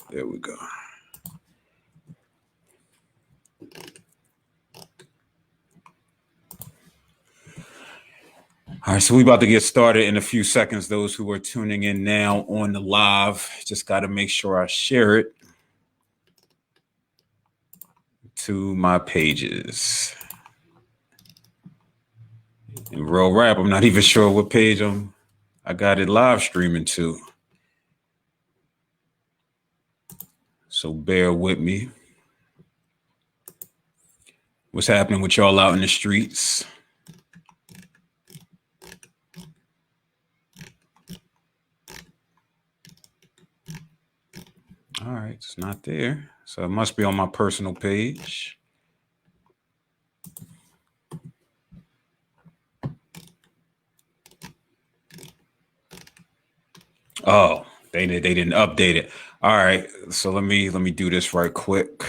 There we go. All right, so we're about to get started in a few seconds. Those who are tuning in now on the live, just got to make sure I share it to my pages. In real rap, I'm not even sure what page I got it live streaming to. So bear with me. What's happening with y'all out in the streets? All right, it's not there. So it must be on my personal page. Oh, they didn't update it. All right, so let me do this right quick.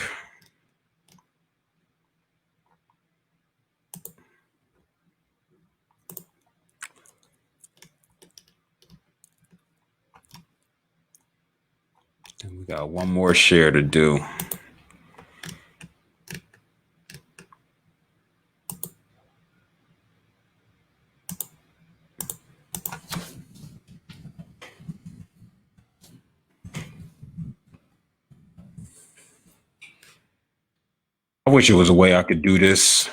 And we got one more share to do. I wish it was a way I could do this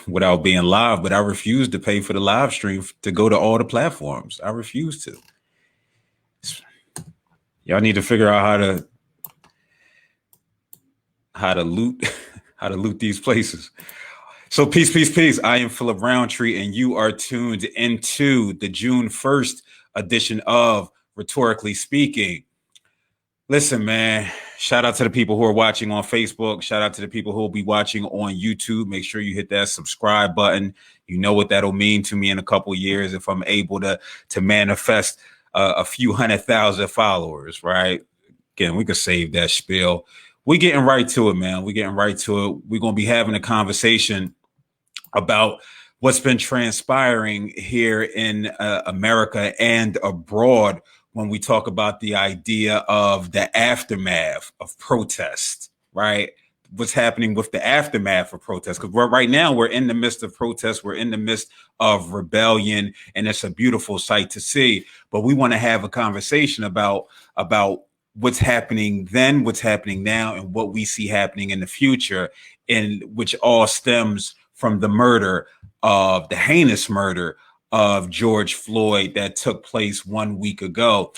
without being live, but I refuse to pay for the live stream to go to all the platforms. I refuse to. Y'all need to figure out how to loot these places. So peace. I am Phillip Roundtree, and you are tuned into the June 1st edition of Rhetorically Speaking. Listen, man, shout out to the people who are watching on Facebook. Shout out to the people who will be watching on YouTube. Make sure you hit that subscribe button. You know what that'll mean to me in a couple of years if I'm able to manifest a few 100,000 followers, right? Again, we could save that spiel. We're getting right to it, man. We're getting right to it. We're going to be having a conversation about what's been transpiring here in America and abroad when we talk about the idea of the aftermath of protest, right? What's happening with the aftermath of protest? Because right now we're in the midst of protest. We're in the midst of rebellion, and it's a beautiful sight to see. But we want to have a conversation about what's happening then, what's happening now, and what we see happening in the future, and which all stems from the heinous murder of George Floyd that took place 1 week ago.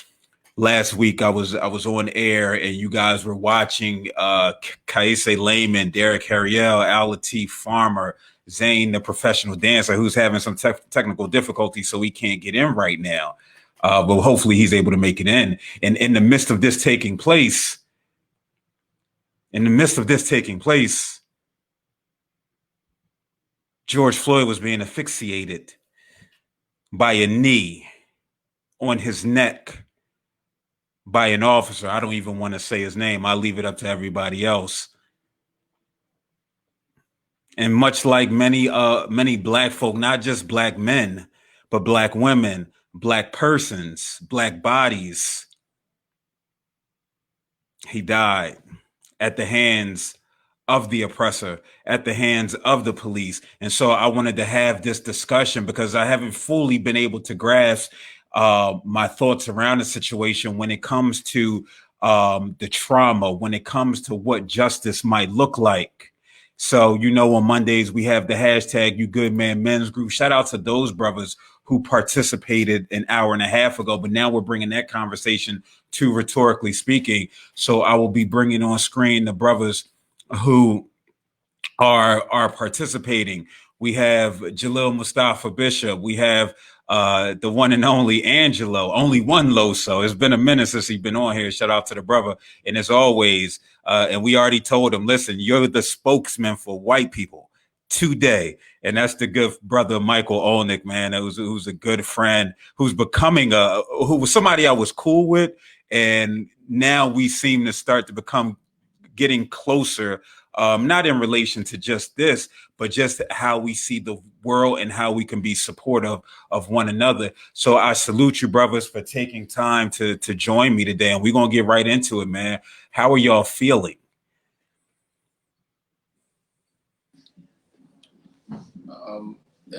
Last week I was on air and you guys were watching Kaise Layman, Derek Harriel, Al Latif Farmer, Zane, the professional dancer, who's having some technical difficulties, so he can't get in right now. But hopefully he's able to make it in. And in the midst of this taking place, George Floyd was being asphyxiated by a knee on his neck by an officer. I don't even want to say his name. I'll leave it up to everybody else. And much like many black folk, not just black men, but black women, black persons, black bodies, he died at the hands of the oppressor, at the hands of the police. And so I wanted to have this discussion because I haven't fully been able to grasp my thoughts around the situation when it comes to the trauma, when it comes to what justice might look like. So, on Mondays, we have the hashtag You Good Man Men's Group. Shout out to those brothers who participated an hour and a half ago, but now we're bringing that conversation to Rhetorically Speaking. So I will be bringing on screen the brothers who are participating. We have Jalil Mustafa Bishop. We have the one and only Angelo, only one Loso. It's been a minute since he's been on here. Shout out to the brother. And as always, and we already told him, listen, you're the spokesman for white people today. And that's the good brother, Michael Olnick, man, who's a good friend, who's becoming who was somebody I was cool with. And now we seem to start to become getting closer, not in relation to just this, but just how we see the world and how we can be supportive of one another. So I salute you, brothers, for taking time to join me today. And we're going to get right into it, man. How are y'all feeling?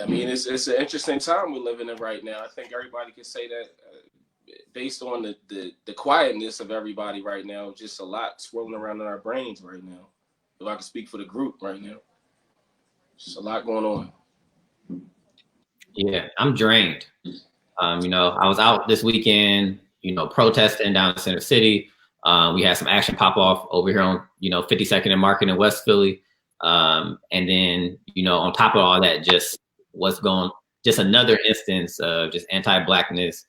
I mean, it's an interesting time we're living in right now. I think everybody can say that based on the quietness of everybody right now, just a lot swirling around in our brains right now. If I can speak for the group right now, just a lot going on. Yeah, I'm drained. You know, I was out this weekend, you know, protesting down in Center City. We had some action pop off over here on, you know, 52nd and Market in West Philly. And then, you know, on top of all that, just another instance of just anti-Blackness,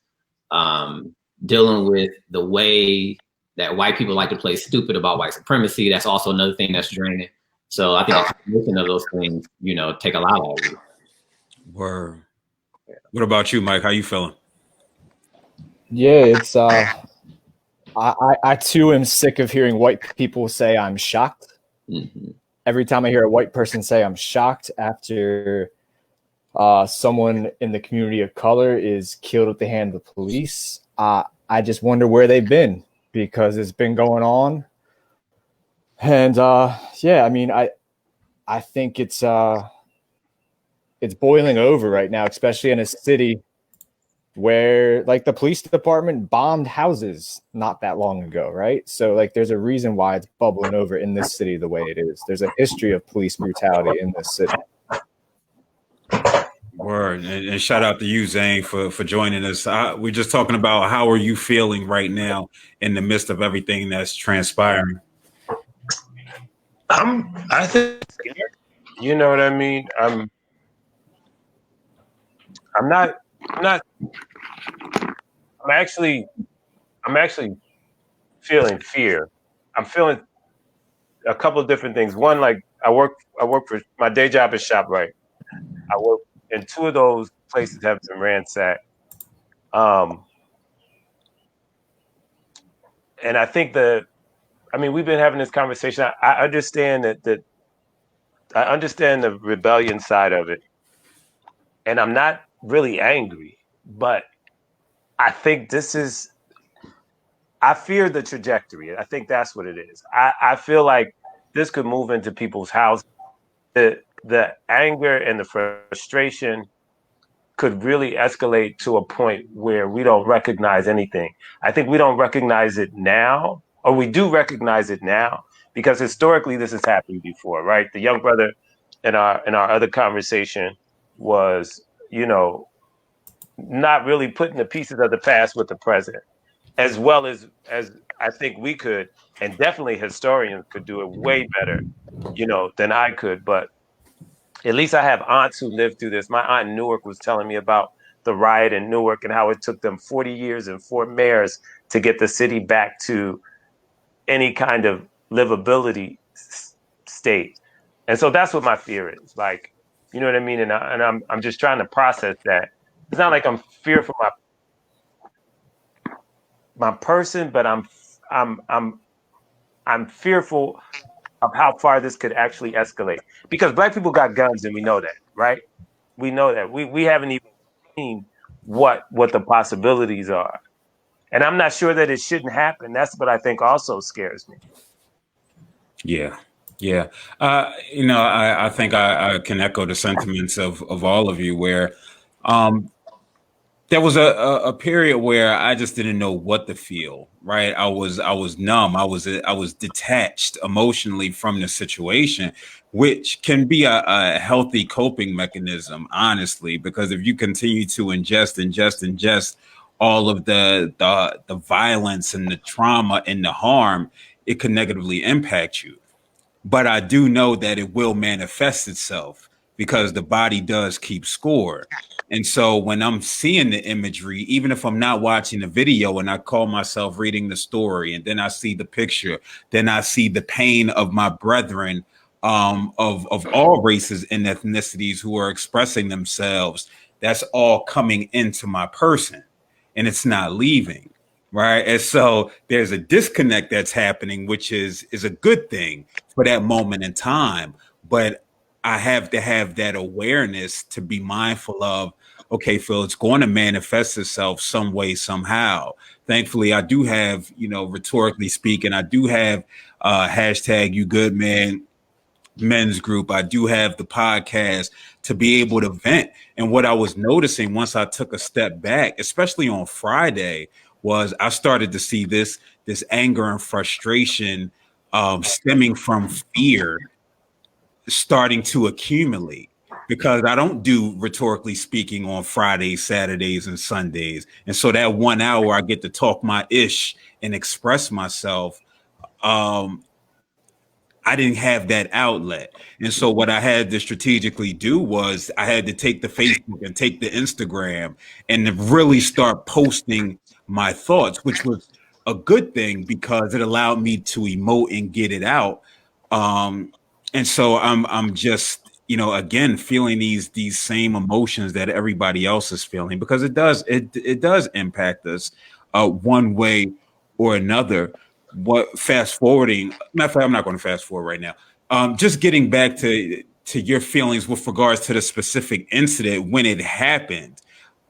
dealing with the way that white people like to play stupid about white supremacy. That's also another thing that's draining. So I think a combination of those things, you know, take a lot out of you. Word. What about you, Mike? How you feeling? Yeah, it's I too am sick of hearing white people say I'm shocked. Mm-hmm. Every time I hear a white person say I'm shocked after someone in the community of color is killed at the hand of the police, I just wonder where they've been, because it's been going on. And yeah, I mean, I think it's boiling over right now, especially in a city where like the police department bombed houses not that long ago, right? So like there's a reason why it's bubbling over in this city the way it is. There's a history of police brutality in this city. Word. And shout out to you, Zane, for joining us. We're just talking about how are you feeling right now in the midst of everything that's transpiring. I think, you know what I mean? I'm actually feeling fear. I'm feeling a couple of different things. One, like I work for, my day job is ShopRite. I work in two of those places have been ransacked. And I think we've been having this conversation. I understand that I understand the rebellion side of it. And I'm not really angry, but I think I fear the trajectory. I think that's what it is. I feel like this could move into people's houses. The anger and the frustration could really escalate to a point where we don't recognize anything. I think we don't recognize it now, or we do recognize it now, because historically this has happened before, right? The young brother in our other conversation was, you know, not really putting the pieces of the past with the present, as well as I think we could, and definitely historians could do it way better, you know, than I could. But at least I have aunts who lived through this. My aunt in Newark was telling me about the riot in Newark and how it took them 40 years and 4 mayors to get the city back to any kind of livability state. And so that's what my fear is. Like, you know what I mean? And I'm just trying to process that. It's not like I'm fearful my person, but I'm fearful of how far this could actually escalate, because Black people got guns and we know that, right? We know that. We haven't even seen what the possibilities are. And I'm not sure that it shouldn't happen. That's what I think also scares me. Yeah. Yeah. You know, I think I can echo the sentiments of all of you, where there was a period where I just didn't know what to feel, right? I was numb. I was detached emotionally from the situation, which can be a healthy coping mechanism, honestly, because if you continue to ingest all of the violence and the trauma and the harm, it can negatively impact you. But I do know that it will manifest itself, because the body does keep score. And so when I'm seeing the imagery, even if I'm not watching the video and I call myself reading the story, and then I see the picture, then I see the pain of my brethren, of all races and ethnicities who are expressing themselves, that's all coming into my person and it's not leaving. right? And so there's a disconnect that's happening, which is a good thing for that moment in time. But I have to have that awareness to be mindful of, okay, Phil, it's going to manifest itself some way, somehow. Thankfully, I do have, rhetorically speaking, I do have hashtag you good man men's group. I do have the podcast to be able to vent. And what I was noticing once I took a step back, especially on Friday, was I started to see this anger and frustration stemming from fear starting to accumulate, because I don't do rhetorically speaking on Fridays, Saturdays, and Sundays. And so that 1 hour I get to talk my ish and express myself. I didn't have that outlet. And so what I had to strategically do was I had to take the Facebook and take the Instagram and to really start posting my thoughts, which was a good thing because it allowed me to emote and get it out. And so I'm just, again, feeling these same emotions that everybody else is feeling, because it does impact us one way or another. What fast forwarding? Matter of fact, I'm not going to fast forward right now. Just getting back to your feelings with regards to the specific incident when it happened,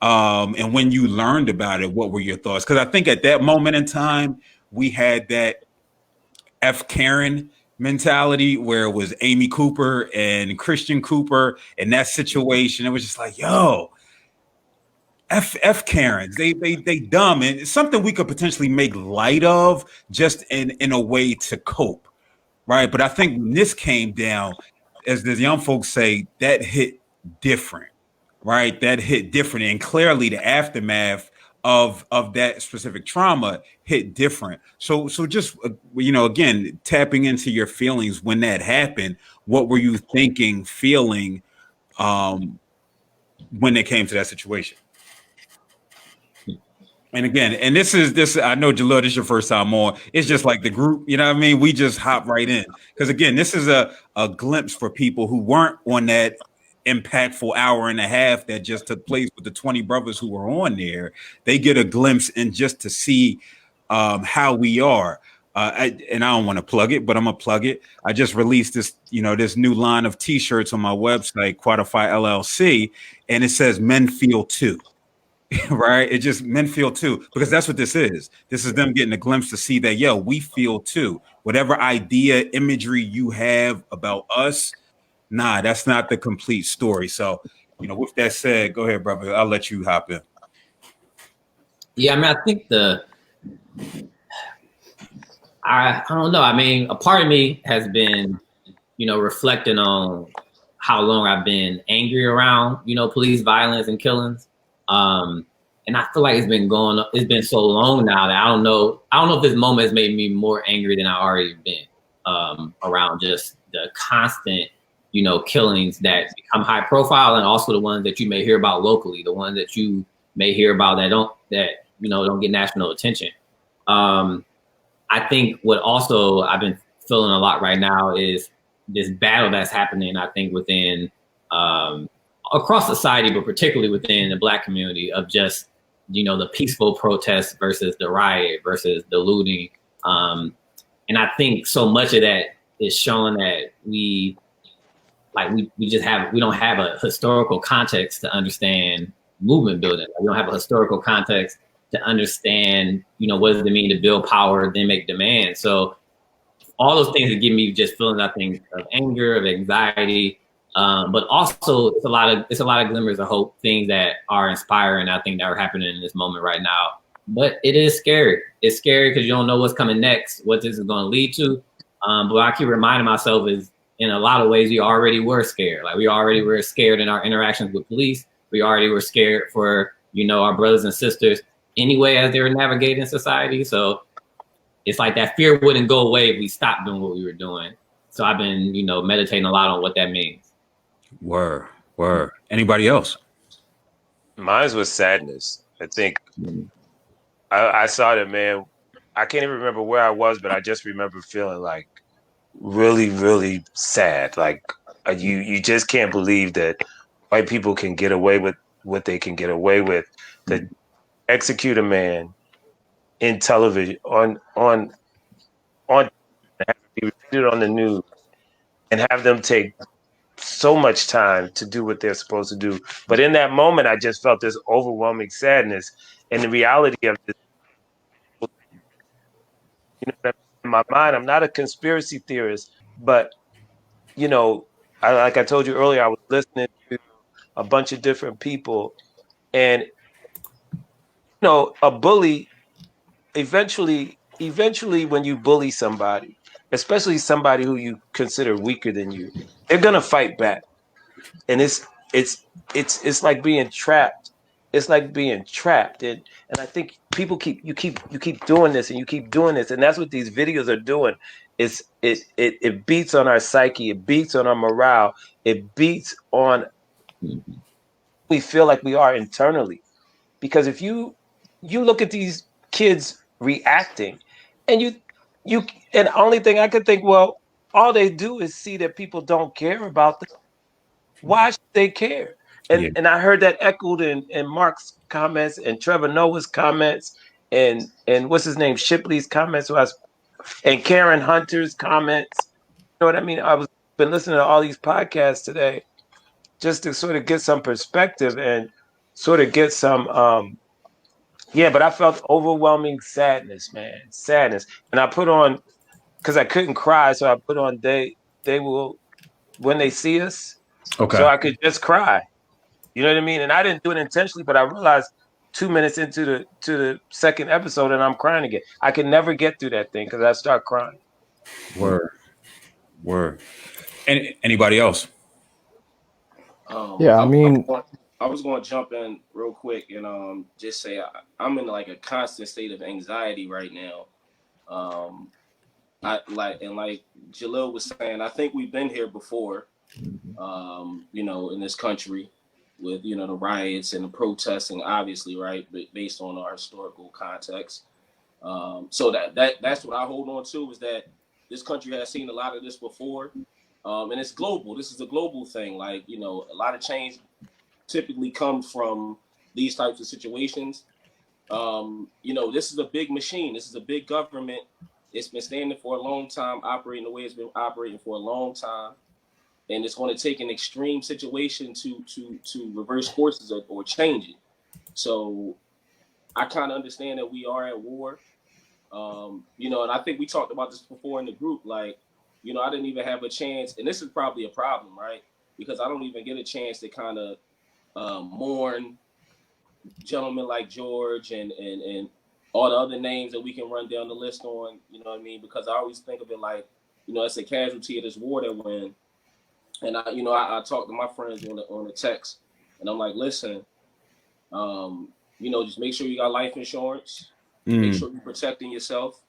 and when you learned about it. What were your thoughts? Because I think at that moment in time, we had that F Karen mentality where it was Amy Cooper and Christian Cooper in that situation. It was just like, yo, F Karens, they dumb, and it's something we could potentially make light of just in a way to cope, right? But I think when this came down, as the young folks say, that hit different, right? That hit different, and clearly the aftermath of that specific trauma hit different. So just again, tapping into your feelings when that happened. What were you thinking, feeling, when it came to that situation? And again, and this, I know, Jalil, this is your first time on. It's just like the group, you know what I mean? We just hop right in. Because again, this is a glimpse for people who weren't on that impactful hour and a half that just took place with the 20 brothers who were on there. They get a glimpse and just to see how we are. And I don't want to plug it, but I'm going to plug it. I just released this, this new line of T-shirts on my website, Quantify LLC, and it says Men Feel Too. Right? It just men feel too, because that's what this is. This is them getting a glimpse to see that, yo, we feel too. Whatever idea, imagery you have about us, nah, that's not the complete story. So, with that said, go ahead, brother. I'll let you hop in. Yeah, I mean, I think I don't know. I mean, a part of me has been, reflecting on how long I've been angry around, police violence and killings. And I feel like it's been so long now that I don't know if this moment has made me more angry than I already been, around just the constant, killings that become high profile, and also the ones that you may hear about locally, the ones that you may hear about that don't get national attention. I think what also I've been feeling a lot right now is this battle that's happening, I think, within, across society, but particularly within the Black community, of just, the peaceful protest versus the riot versus the looting. And I think so much of that is showing that we don't have a historical context to understand movement building. We don't have a historical context to understand, what does it mean to build power, then make demands. So all those things that give me just feelings, I think, of anger, of anxiety, but also it's a lot of glimmers of hope, things that are inspiring, I think, that are happening in this moment right now. But it is scary. It's scary because you don't know what's coming next, what this is going to lead to. But what I keep reminding myself is, in a lot of ways, we already were scared. Like, we already were scared in our interactions with police. We already were scared for, our brothers and sisters anyway as they were navigating society. So it's like that fear wouldn't go away if we stopped doing what we were doing. So I've been, meditating a lot on what that means. Word. Anybody else? Mine was sadness. I think I saw that, man. I can't even remember where I was, but I just remember feeling like really, really sad. Like, you just can't believe that white people can get away with what they can get away with, to execute a man in television, on have to be repeated on the news, and have them take so much time to do what they're supposed to do. But in that moment, I just felt this overwhelming sadness and the reality of this. You know, in my mind, I'm not a conspiracy theorist, but like I told you earlier, I was listening to a bunch of different people, and a bully eventually when you bully somebody, especially somebody who you consider weaker than you, they're gonna fight back. And it's like being trapped. It's like being trapped. And I think people keep doing this, and you keep doing this, and that's what these videos are doing. It beats on our psyche, it beats on our morale, it beats on we feel like we are internally. Because if you look at these kids reacting, and you and the only thing I could think, well, all they do is see that people don't care about them. Why should they care? Yeah. And I heard that echoed in Mark's comments and Trevor Noah's comments and what's his name, Shipley's comments, and Karen Hunter's comments. You know what I mean? I was been listening to all these podcasts today just to sort of get some perspective and sort of get some yeah, but I felt overwhelming sadness, man. Sadness. And I put on, because I couldn't cry, so I put on they will when they see us. Okay. So I could just cry. You know what I mean? And I didn't do it intentionally, but I realized 2 minutes into the second episode and I'm crying again. I can never get through that thing because I start crying. Word. Anybody else? Yeah, I mean, I was going to jump in real quick and just say I'm in like a constant state of anxiety right now. Like Jalil was saying, I think we've been here before. In this country with the riots and the protesting, obviously, right, but based on our historical context. So that's what I hold on to, is that this country has seen a lot of this before, and it's global. This is a global thing. Like, a lot of change typically comes from these types of situations. This is a big machine. This is a big government. It's been standing for a long time, operating the way it's been operating for a long time. And it's going to take an extreme situation to reverse courses or change it. So I kind of understand that we are at war. And I think we talked about this before in the group. Like, I didn't even have a chance, and this is probably a problem, right? Because I don't even get a chance to kind of mourn gentlemen like George and all the other names that we can run down the list on. You know what I mean? Because I always think of it like, it's a casualty of this war that we're in. And I talk to my friends on the text, and I'm like, listen, just make sure you got life insurance. Make sure you're protecting yourself.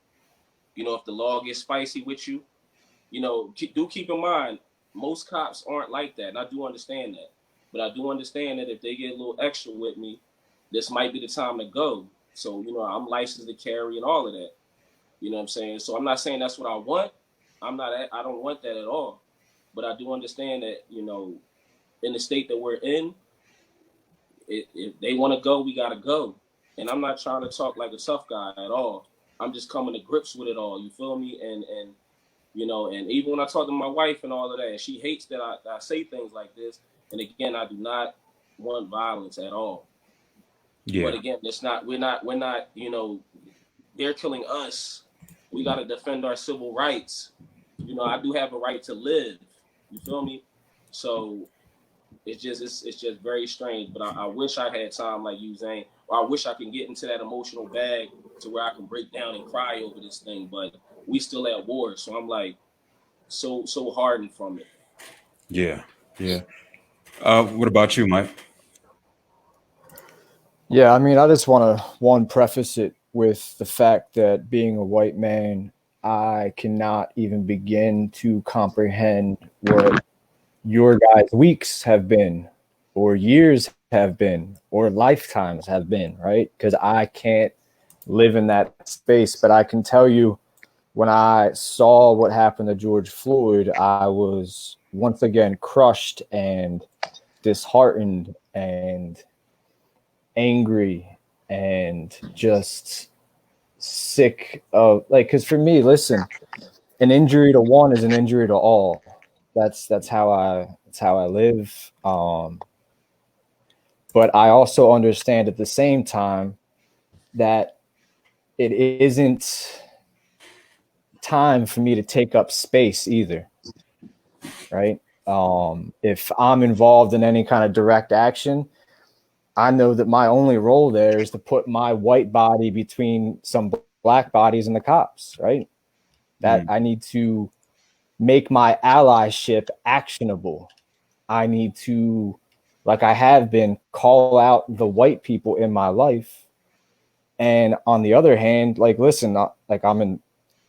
If the law gets spicy with you, do keep in mind, most cops aren't like that. And I do understand that. But I do understand that if they get a little extra with me, this might be the time to go. So, I'm licensed to carry and all of that. You know what I'm saying? So I'm not saying that's what I want. I don't want that at all. But I do understand that, in the state that we're in, if they want to go, we got to go. And I'm not trying to talk like a tough guy at all. I'm just coming to grips with it all. You feel me? And and even when I talk to my wife and all of that, she hates that I say things like this. And again, I do not want violence at all. Yeah. But again, we're not, they're killing us. We got to defend our civil rights. I do have a right to live. You feel me? So it's just very strange. But I wish I had time like you, Zane. Or I wish I can get into that emotional bag to where I can break down and cry over this thing. But we still at war, so I'm like so hardened from it. Yeah. What about you, Mike? Yeah, I mean, I just want to preface it with the fact that being a white man, I cannot even begin to comprehend what your guys' weeks have been, or years have been, or lifetimes have been, right? Because I can't live in that space. But I can tell you, when I saw what happened to George Floyd, I was once again crushed and disheartened and angry and just sick of, like, because for me, listen, an injury to one is an injury to all. That's how I live. But I also understand at the same time that it isn't time for me to take up space either, right? If I'm involved in any kind of direct action, I know that my only role there is to put my white body between some black bodies and the cops, right? That I need to make my allyship actionable. I need to, like I have been, call out the white people in my life. And on the other hand, like, listen, like, I'm a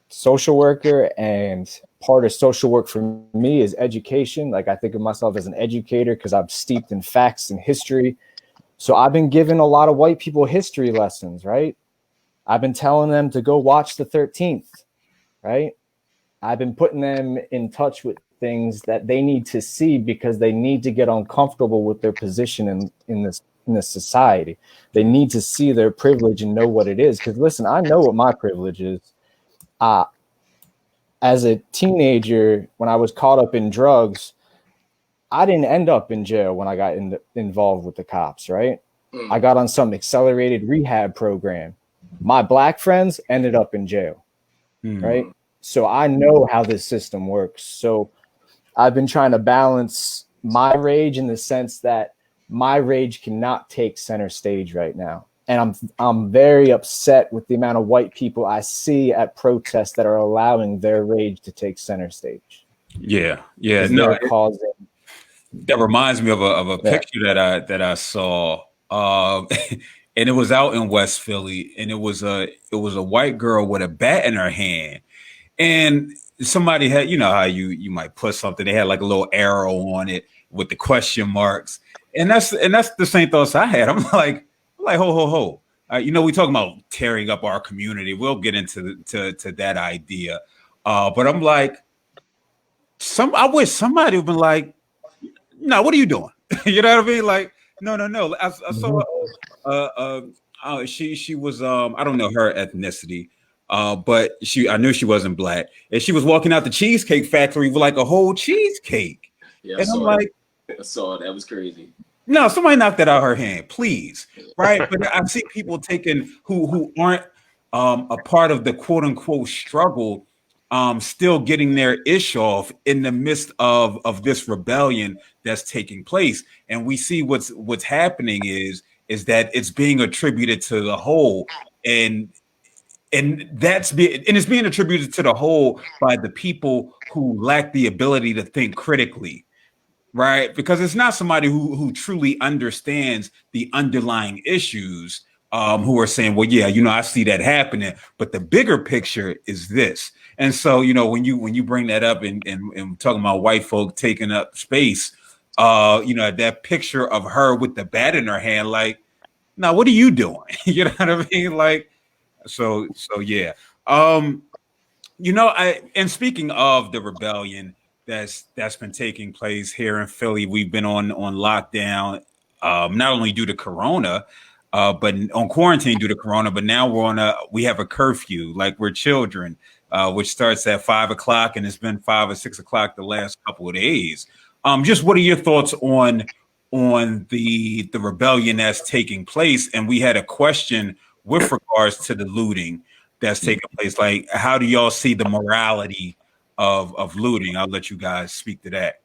social worker, and part of social work for me is education. Like, I think of myself as an educator because I'm steeped in facts and history. So I've been giving a lot of white people history lessons, right? I've been telling them to go watch the 13th, right? I've been putting them in touch with things that they need to see because they need to get uncomfortable with their position in this society. They need to see their privilege and know what it is. Because listen, I know what my privilege is. As a teenager, when I was caught up in drugs, I didn't end up in jail when I got involved with the cops, right? I got on some accelerated rehab program. My black friends ended up in jail, right? So I know how this system works. So I've been trying to balance my rage in the sense that my rage cannot take center stage right now. And I'm very upset with the amount of white people I see at protests that are allowing their rage to take center stage. Yeah. No, causing. That reminds me of a picture that I saw, and it was out in West Philly, and it was a white girl with a bat in her hand, and somebody had, you know how you might put something, they had like a little arrow on it with the question marks, and that's the same thoughts I had. I'm like ho. You know, we talking about tearing up our community. We'll get into to that idea, but I'm like, I wish somebody would been like, no, what are you doing? You know what I mean? Like, no. I saw she was I don't know her ethnicity, but I knew she wasn't black, and she was walking out the Cheesecake Factory with like a whole cheesecake. Yeah, and I'm like, I saw it. That was crazy. No, somebody knock that out of her hand, please. Right? But I see people taking who aren't a part of the quote unquote struggle, still getting their ish off in the midst of this rebellion that's taking place. And we see what's happening is that it's being attributed to the whole, and it's being attributed to the whole by the people who lack the ability to think critically. Right, because it's not somebody who truly understands the underlying issues, who are saying, well, yeah, you know, I see that happening, but the bigger picture is this. And so, you know, when you bring that up and talking about white folk taking up space, you know, that picture of her with the bat in her hand, like, now what are you doing? You know what I mean? Like, so yeah. You know, and speaking of the rebellion that's been taking place here in Philly, we've been on lockdown, not only due to Corona, but on quarantine due to Corona, but now we have a curfew, like we're children, which starts at 5 o'clock, and it's been 5 or 6 o'clock the last couple of days. Just what are your thoughts on the rebellion that's taking place? And we had a question with regards to the looting that's taking place. Like, how do y'all see the morality of looting? I'll let you guys speak to that.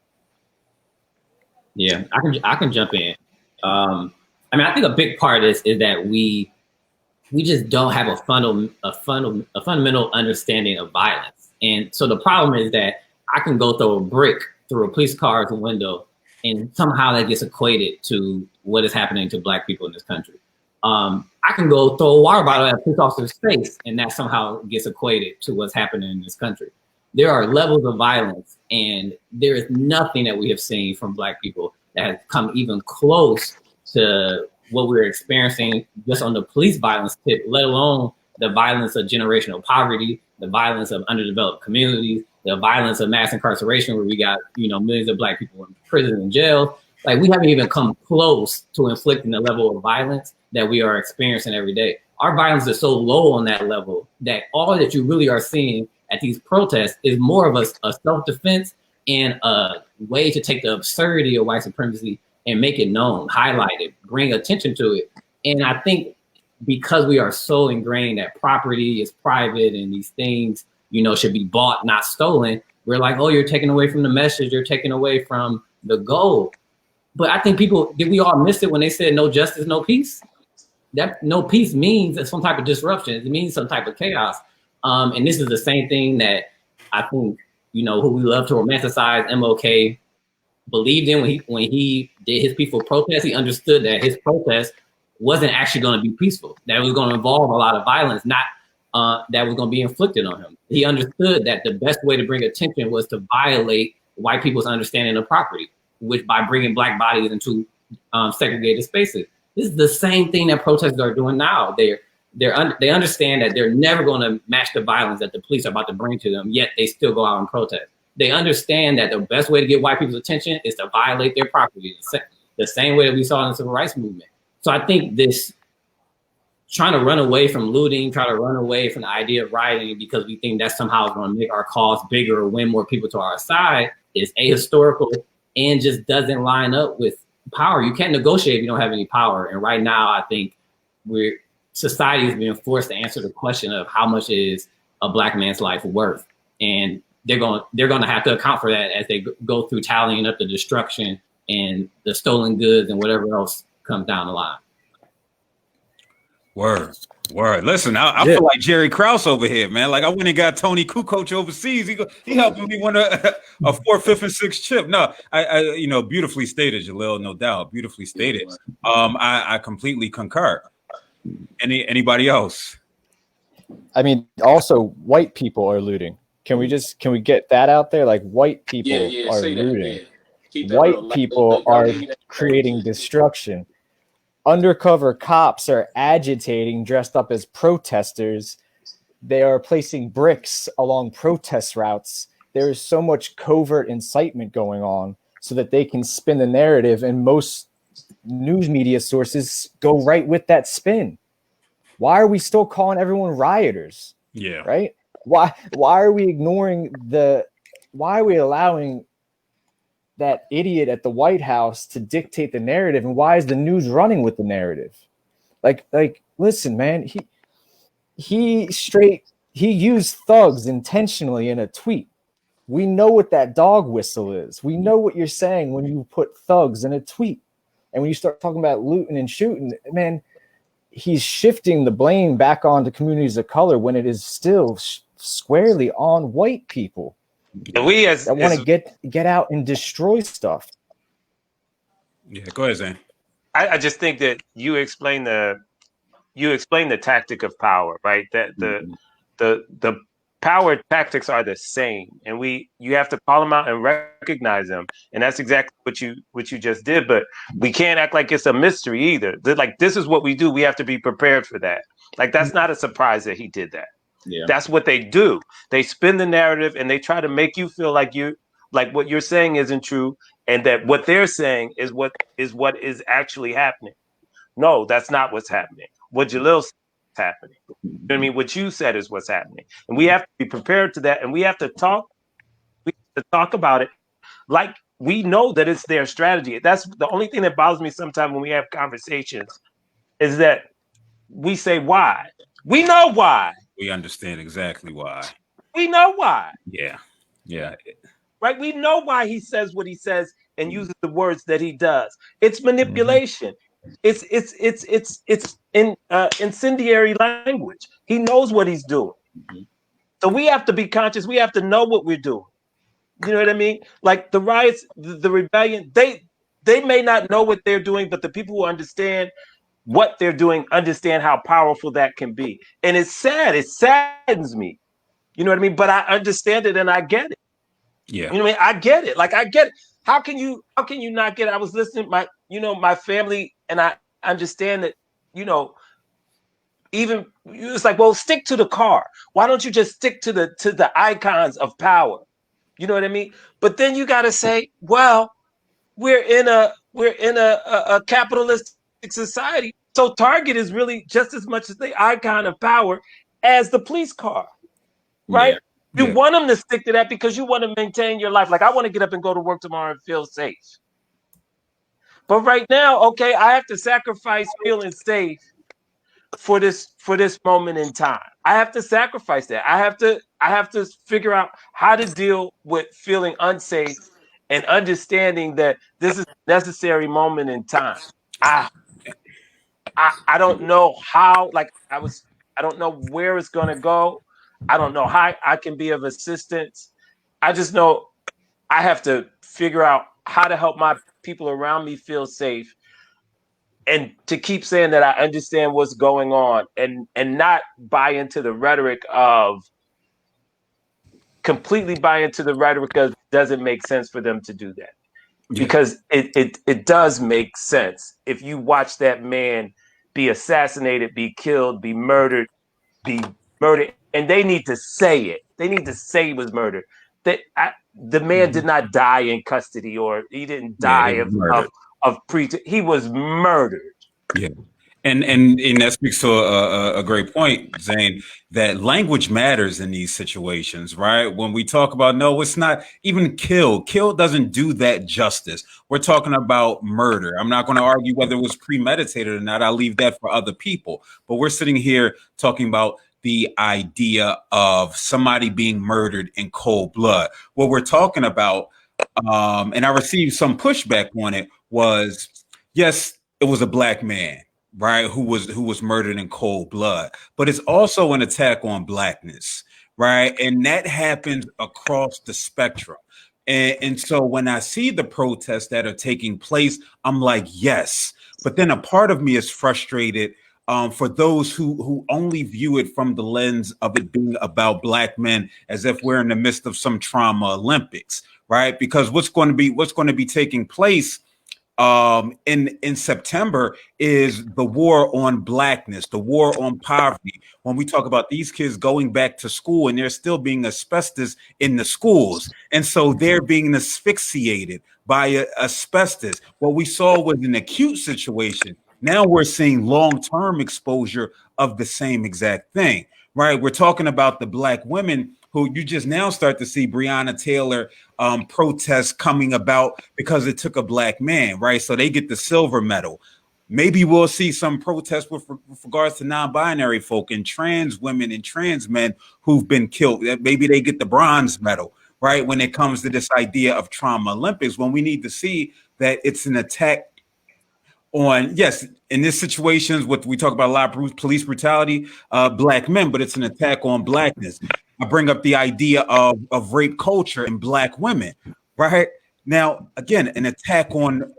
Yeah, I can jump in. I mean, I think a big part of this is that we just don't have a fundamental understanding of violence. And so the problem is that I can go throw a brick through a police car's window, and somehow that gets equated to what is happening to Black people in this country. I can go throw a water bottle at a police officer's face, and that somehow gets equated to what's happening in this country. There are levels of violence, and there is nothing that we have seen from Black people that has come even close to what we're experiencing just on the police violence tip, let alone the violence of generational poverty, the violence of underdeveloped communities, the violence of mass incarceration, where we got, you know, millions of Black people in prison and jail. Like, we haven't even come close to inflicting the level of violence that we are experiencing every day. our violence is so low on that level that all that you really are seeing at these protests is more of a self-defense and a way to take the absurdity of white supremacy and make it known, highlight it, bring attention to it. And I think because we are so ingrained that property is private and these things, you know, should be bought, not stolen, we're like, oh, you're taking away from the message, you're taking away from the goal. But I think did we all miss it when they said no justice, no peace? That no peace means some type of disruption. It means some type of chaos. And this is the same thing that I think, you know, who we love to romanticize, MLK, believed in when he did his peaceful protest. He understood that his protest wasn't actually going to be peaceful, that it was going to involve a lot of violence, not that was going to be inflicted on him. He understood that the best way to bring attention was to violate white people's understanding of property, which by bringing black bodies into segregated spaces. This is the same thing that protesters are doing now. They understand that they're never going to match the violence that the police are about to bring to them, yet they still go out and protest. They understand that the best way to get white people's attention is to violate their property, the same way that we saw in the civil rights movement. So I think this trying to run away from looting, try to run away from the idea of rioting because we think that somehow is going to make our cause bigger or win more people to our side is ahistorical and just doesn't line up with power. You can't negotiate if you don't have any power. And right now, I think society is being forced to answer the question of how much is a black man's life worth, and they're going to have to account for that as they go through tallying up the destruction and the stolen goods and whatever else comes down the line. Word. Listen, I feel like Jerry Krause over here, man. Like I went and got Tony Kukoc overseas. He helping me win a 4th, 5th, and 6th chip. No, I you know, beautifully stated, Jalil, no doubt. Beautifully stated. I completely concur. Anybody else? I mean, also white people are looting. Can we get that out there? Like white people are looting. White people are creating destruction. Undercover cops are agitating, dressed up as protesters. They are placing bricks along protest routes. There is so much covert incitement going on so that they can spin the narrative, and most news media sources go right with that spin. Why are we still calling everyone rioters? Yeah. Right? Why are we ignoring why are we allowing that idiot at the White House to dictate the narrative, and why is the news running with the narrative? Like listen, man, he used thugs intentionally in a tweet. We know what that dog whistle is. We know what you're saying when you put thugs in a tweet. And when you start talking about looting and shooting, man, he's shifting the blame back onto communities of color when it is still squarely on white people. And we that want to get out and destroy stuff. Yeah, go ahead, Zane. I just think that you explain the tactic of power, right? That the power tactics are the same, and you have to call them out and recognize them, and that's exactly what you just did. But we can't act like it's a mystery either. Like, this is what we do. We have to be prepared for that. Like, that's not a surprise that he did that. Yeah. That's what they do. They spin the narrative and they try to make you feel like what you're saying isn't true, and that what they're saying is what is actually happening. No, that's not what's happening. What Jalil said is happening. You know what I mean? What you said is what's happening. And we have to be prepared to that, and we have to talk about it like we know that it's their strategy. That's the only thing that bothers me sometimes when we have conversations, is that we say why. We know why. We understand exactly why. We know why. Yeah. Right? We know why he says what he says and uses the words that he does. It's manipulation. It's incendiary language. He knows what he's doing. So we have to be conscious. We have to know what we're doing. You know what I mean? Like the riots, the rebellion, they may not know what they're doing, but the people who understand what they're doing understand how powerful that can be. And it's sad. It saddens me. You know what I mean? But I understand it and I get it. Yeah. You know what I mean? I get it. Like, I get it. How can you not get it? I was listening to my family, and I understand that, even it's like, well, stick to the car. Why don't you just stick to the icons of power? You know what I mean? But then you got to say, well, we're in a capitalistic society. So Target is really just as much as the icon of power as the police car, right? Yeah. You want them to stick to that because you want to maintain your life. Like, I want to get up and go to work tomorrow and feel safe. But right now, okay, I have to sacrifice feeling safe for this moment in time. I have to sacrifice that. I have to figure out how to deal with feeling unsafe and understanding that this is a necessary moment in time. I I don't know how, like I don't know where it's gonna go. I don't know how I can be of assistance. I just know I have to figure out how to help my people around me feel safe and to keep saying that I understand what's going on and not buy into the rhetoric of completely buy into the rhetoric of doesn't make sense for them to do that. Yeah. Because it does make sense if you watch that man be assassinated, be killed, be murdered, and they need to say it. They need to say he was murdered. The man did not die in custody, or he didn't Yeah, die it was murder. of he was murdered. Yeah. And that speaks to a great point, Zane, that language matters in these situations, right? When we talk about, no, it's not even kill. Kill doesn't do that justice. We're talking about murder. I'm not going to argue whether it was premeditated or not. I'll leave that for other people. But we're sitting here talking about the idea of somebody being murdered in cold blood. What we're talking about, and I received some pushback on it, was, yes, it was a black man, right, who was murdered in cold blood, but it's also an attack on blackness, right? And that happens across the spectrum. And so when I see the protests that are taking place, I'm like, yes. But then a part of me is frustrated for those who only view it from the lens of it being about black men, as if we're in the midst of some trauma Olympics, right? Because what's going to be taking place in September is the war on blackness, the war on poverty. When we talk about these kids going back to school and there's still being asbestos in the schools, and so they're being asphyxiated by asbestos. What we saw was an acute situation. Now we're seeing long-term exposure of the same exact thing, right? We're talking about the black women who you just now start to see Breonna Taylor protests coming about because it took a black man, right? So they get the silver medal. Maybe we'll see some protests with regards to non-binary folk and trans women and trans men who've been killed. Maybe they get the bronze medal, right? When it comes to this idea of trauma Olympics, when we need to see that it's an attack on, yes, in this situations, what we talk about a lot of police brutality, black men, but it's an attack on blackness. I bring up the idea of rape culture and black women, right? Now, again, an attack on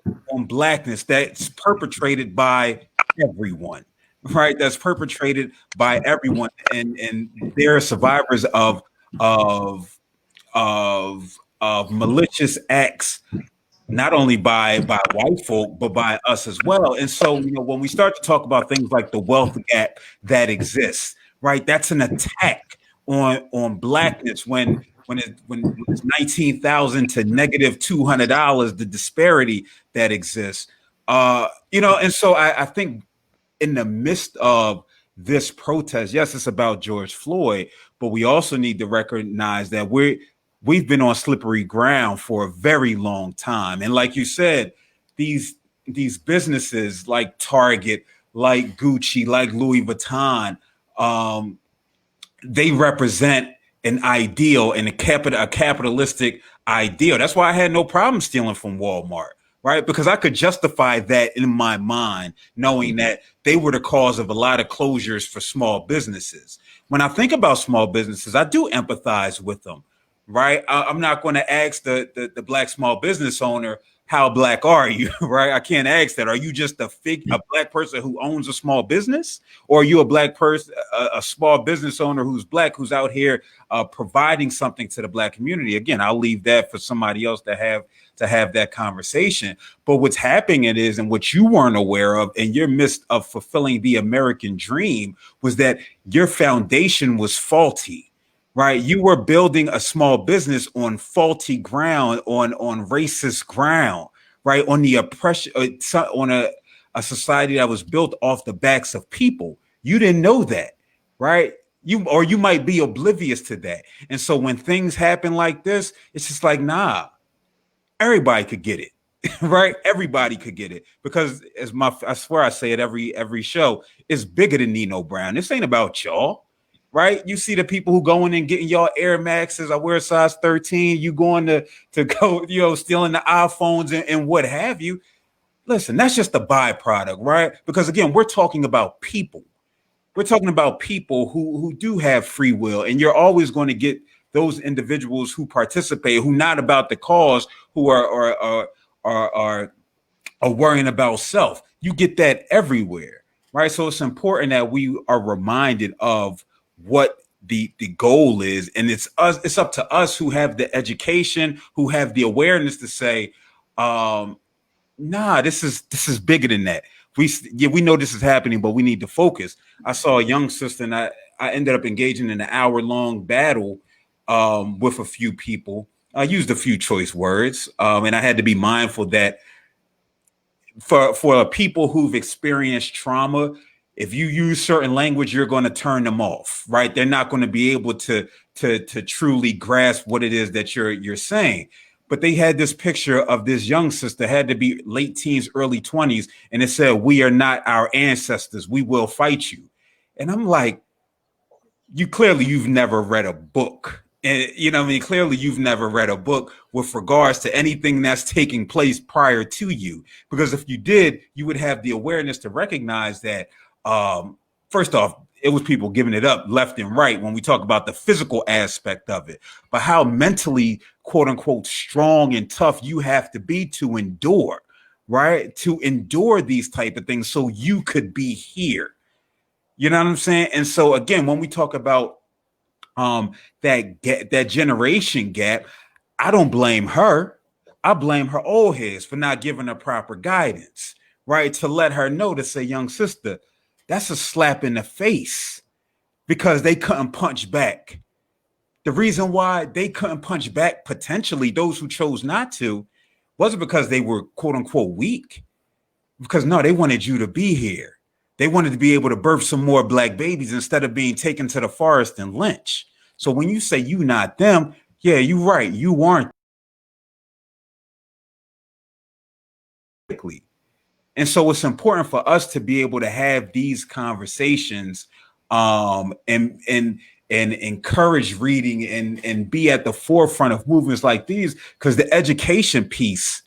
blackness that's perpetrated by everyone, right? That's perpetrated by everyone, and there are survivors of malicious acts, not only by white folk, but by us as well. And so, when we start to talk about things like the wealth gap that exists, right, that's an attack on blackness when it's 19,000 to negative $200, the disparity that exists. And so I think in the midst of this protest, yes, it's about George Floyd, but we also need to recognize that we've been on slippery ground for a very long time. And like you said, these businesses like Target, like Gucci, like Louis Vuitton, they represent an ideal and a capitalistic ideal. That's why I had no problem stealing from Walmart, right? Because I could justify that in my mind, knowing that they were the cause of a lot of closures for small businesses. When I think about small businesses, I do empathize with them, right? I'm not going to ask the black small business owner, how black are you, right? I can't ask that. Are you just a black person who owns a small business? Or are you a black person, a small business owner who's black, who's out here providing something to the black community? Again, I'll leave that for somebody else to have that conversation. But what's happening is, and what you weren't aware of in your midst of fulfilling the American dream, was that your foundation was faulty. Right, you were building a small business on faulty ground, on racist ground, right? On the oppression, on a society that was built off the backs of people. You didn't know that, right? You might be oblivious to that. And so when things happen like this, it's just like, nah, everybody could get it. Right? Everybody could get it. Because I swear I say it every show, it's bigger than Nino Brown. This ain't about y'all. Right? You see the people who going and getting y'all Air Maxes. I wear a size 13. You going to go, stealing the iPhones and what have you. Listen, that's just a byproduct, right? Because again, we're talking about people. We're talking about people who do have free will, and you're always going to get those individuals who participate, who not about the cause, who are worrying about self. You get that everywhere, right? So it's important that we are reminded of what the goal is, and it's us. It's up to us who have the education, who have the awareness to say, nah, this is bigger than that. We know this is happening, but we need to focus. I saw a young sister, and I ended up engaging in an hour-long battle with a few people. I used a few choice words, and I had to be mindful that for people who've experienced trauma, if you use certain language, you're going to turn them off, right? They're not going to be able to truly grasp what it is that you're saying. But they had this picture of this young sister, had to be late teens, early 20s, and it said, "We are not our ancestors. We will fight you." And I'm like, you've never read a book. And clearly you've never read a book with regards to anything that's taking place prior to you. Because if you did, you would have the awareness to recognize that, first off, it was people giving it up left and right when we talk about the physical aspect of it, but how mentally, quote unquote, strong and tough you have to be to endure, right? To endure these type of things so you could be here. You know what I'm saying? And so again, when we talk about that generation gap, I don't blame her. I blame her old heads for not giving her proper guidance, right? To let her know, to say, young sister, that's a slap in the face, because they couldn't punch back. The reason why they couldn't punch back, potentially those who chose not to, wasn't because they were quote unquote weak. Because no, they wanted you to be here. They wanted to be able to birth some more black babies instead of being taken to the forest and lynched. So when you say you not them, yeah, you're right. You aren't. And so it's important for us to be able to have these conversations, and encourage reading and be at the forefront of movements like these, because the education piece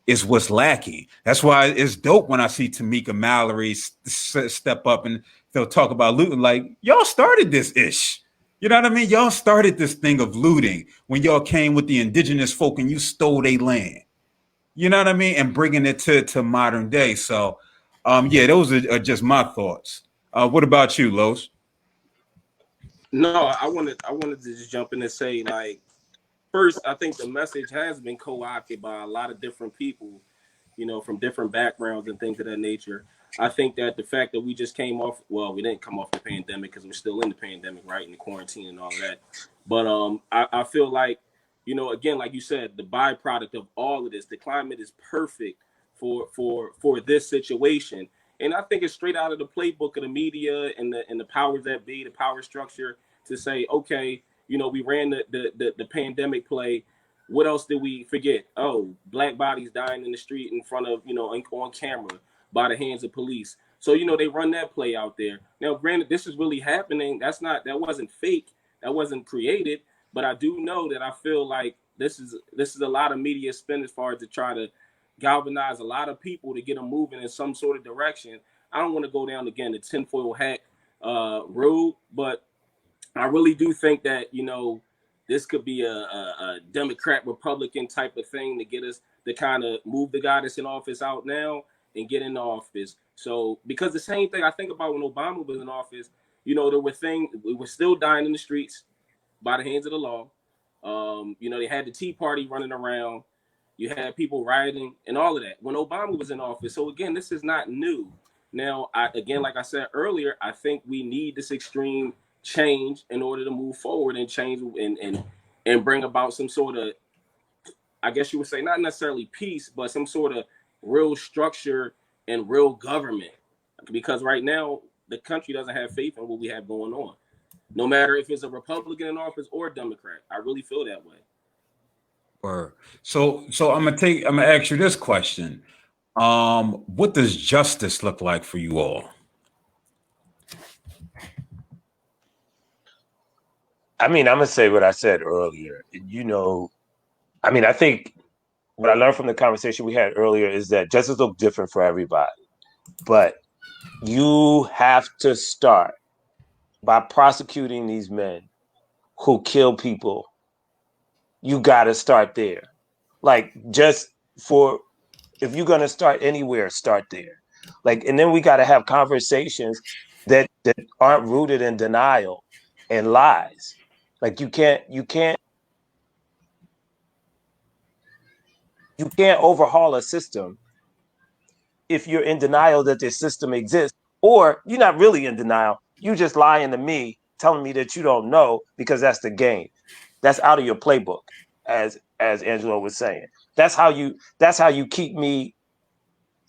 is what's lacking. That's why it's dope when I see Tamika Mallory step up and they'll talk about looting. Like, y'all started this ish. You know what I mean? Y'all started this thing of looting when y'all came with the indigenous folk and you stole their land. You know what I mean? And bringing it to modern day. So, yeah, those are just my thoughts. What about you, Los? No, I wanted to just jump in and say, like, first, I think the message has been co-opted by a lot of different people, from different backgrounds and things of that nature. I think that the fact that we just came off, well, we didn't come off the pandemic because we're still in the pandemic, right? In the quarantine and all of that. But I feel like, again, like you said, the byproduct of all of this, the climate is perfect for this situation. And I think it's straight out of the playbook of the media and the powers that be, the power structure, to say, okay, we ran the pandemic play. What else did we forget? Oh, black bodies dying in the street in front of, on camera by the hands of police. So, they run that play out there. Now, granted, this is really happening. That wasn't fake. That wasn't created. But I do know that I feel like this is a lot of media spin as far as to try to galvanize a lot of people to get them moving in some sort of direction. I don't want to go down again the tinfoil hat road, but I really do think that, this could be a Democrat Republican type of thing to get us to kind of move the guy that's in office out now and get in office. So, because the same thing I think about when Obama was in office, we were still dying in the streets by the hands of the law. They had the Tea Party running around. You had people rioting and all of that when Obama was in office. So again, this is not new. Now, like I said earlier, I think we need this extreme change in order to move forward and change and bring about some sort of, I guess you would say, not necessarily peace, but some sort of real structure and real government. Because right now, the country doesn't have faith in what we have going on. No matter if it's a Republican in office or a Democrat. I really feel that way. Or so I'm gonna ask you this question. What does justice look like for you all? I mean, I'm gonna say what I said earlier. You know, I mean, I think what I learned from the conversation we had earlier is that justice looks different for everybody. But you have to start by prosecuting these men who kill people. You got to start there. Like, just for, if you're going to start anywhere, start there. Like, and then we got to have conversations that aren't rooted in denial and lies. Like, you can't overhaul a system if you're in denial that this system exists, or you're not really in denial. You just lying to me, telling me that you don't know, because that's the game. That's out of your playbook, as Angelo was saying. That's how you keep me,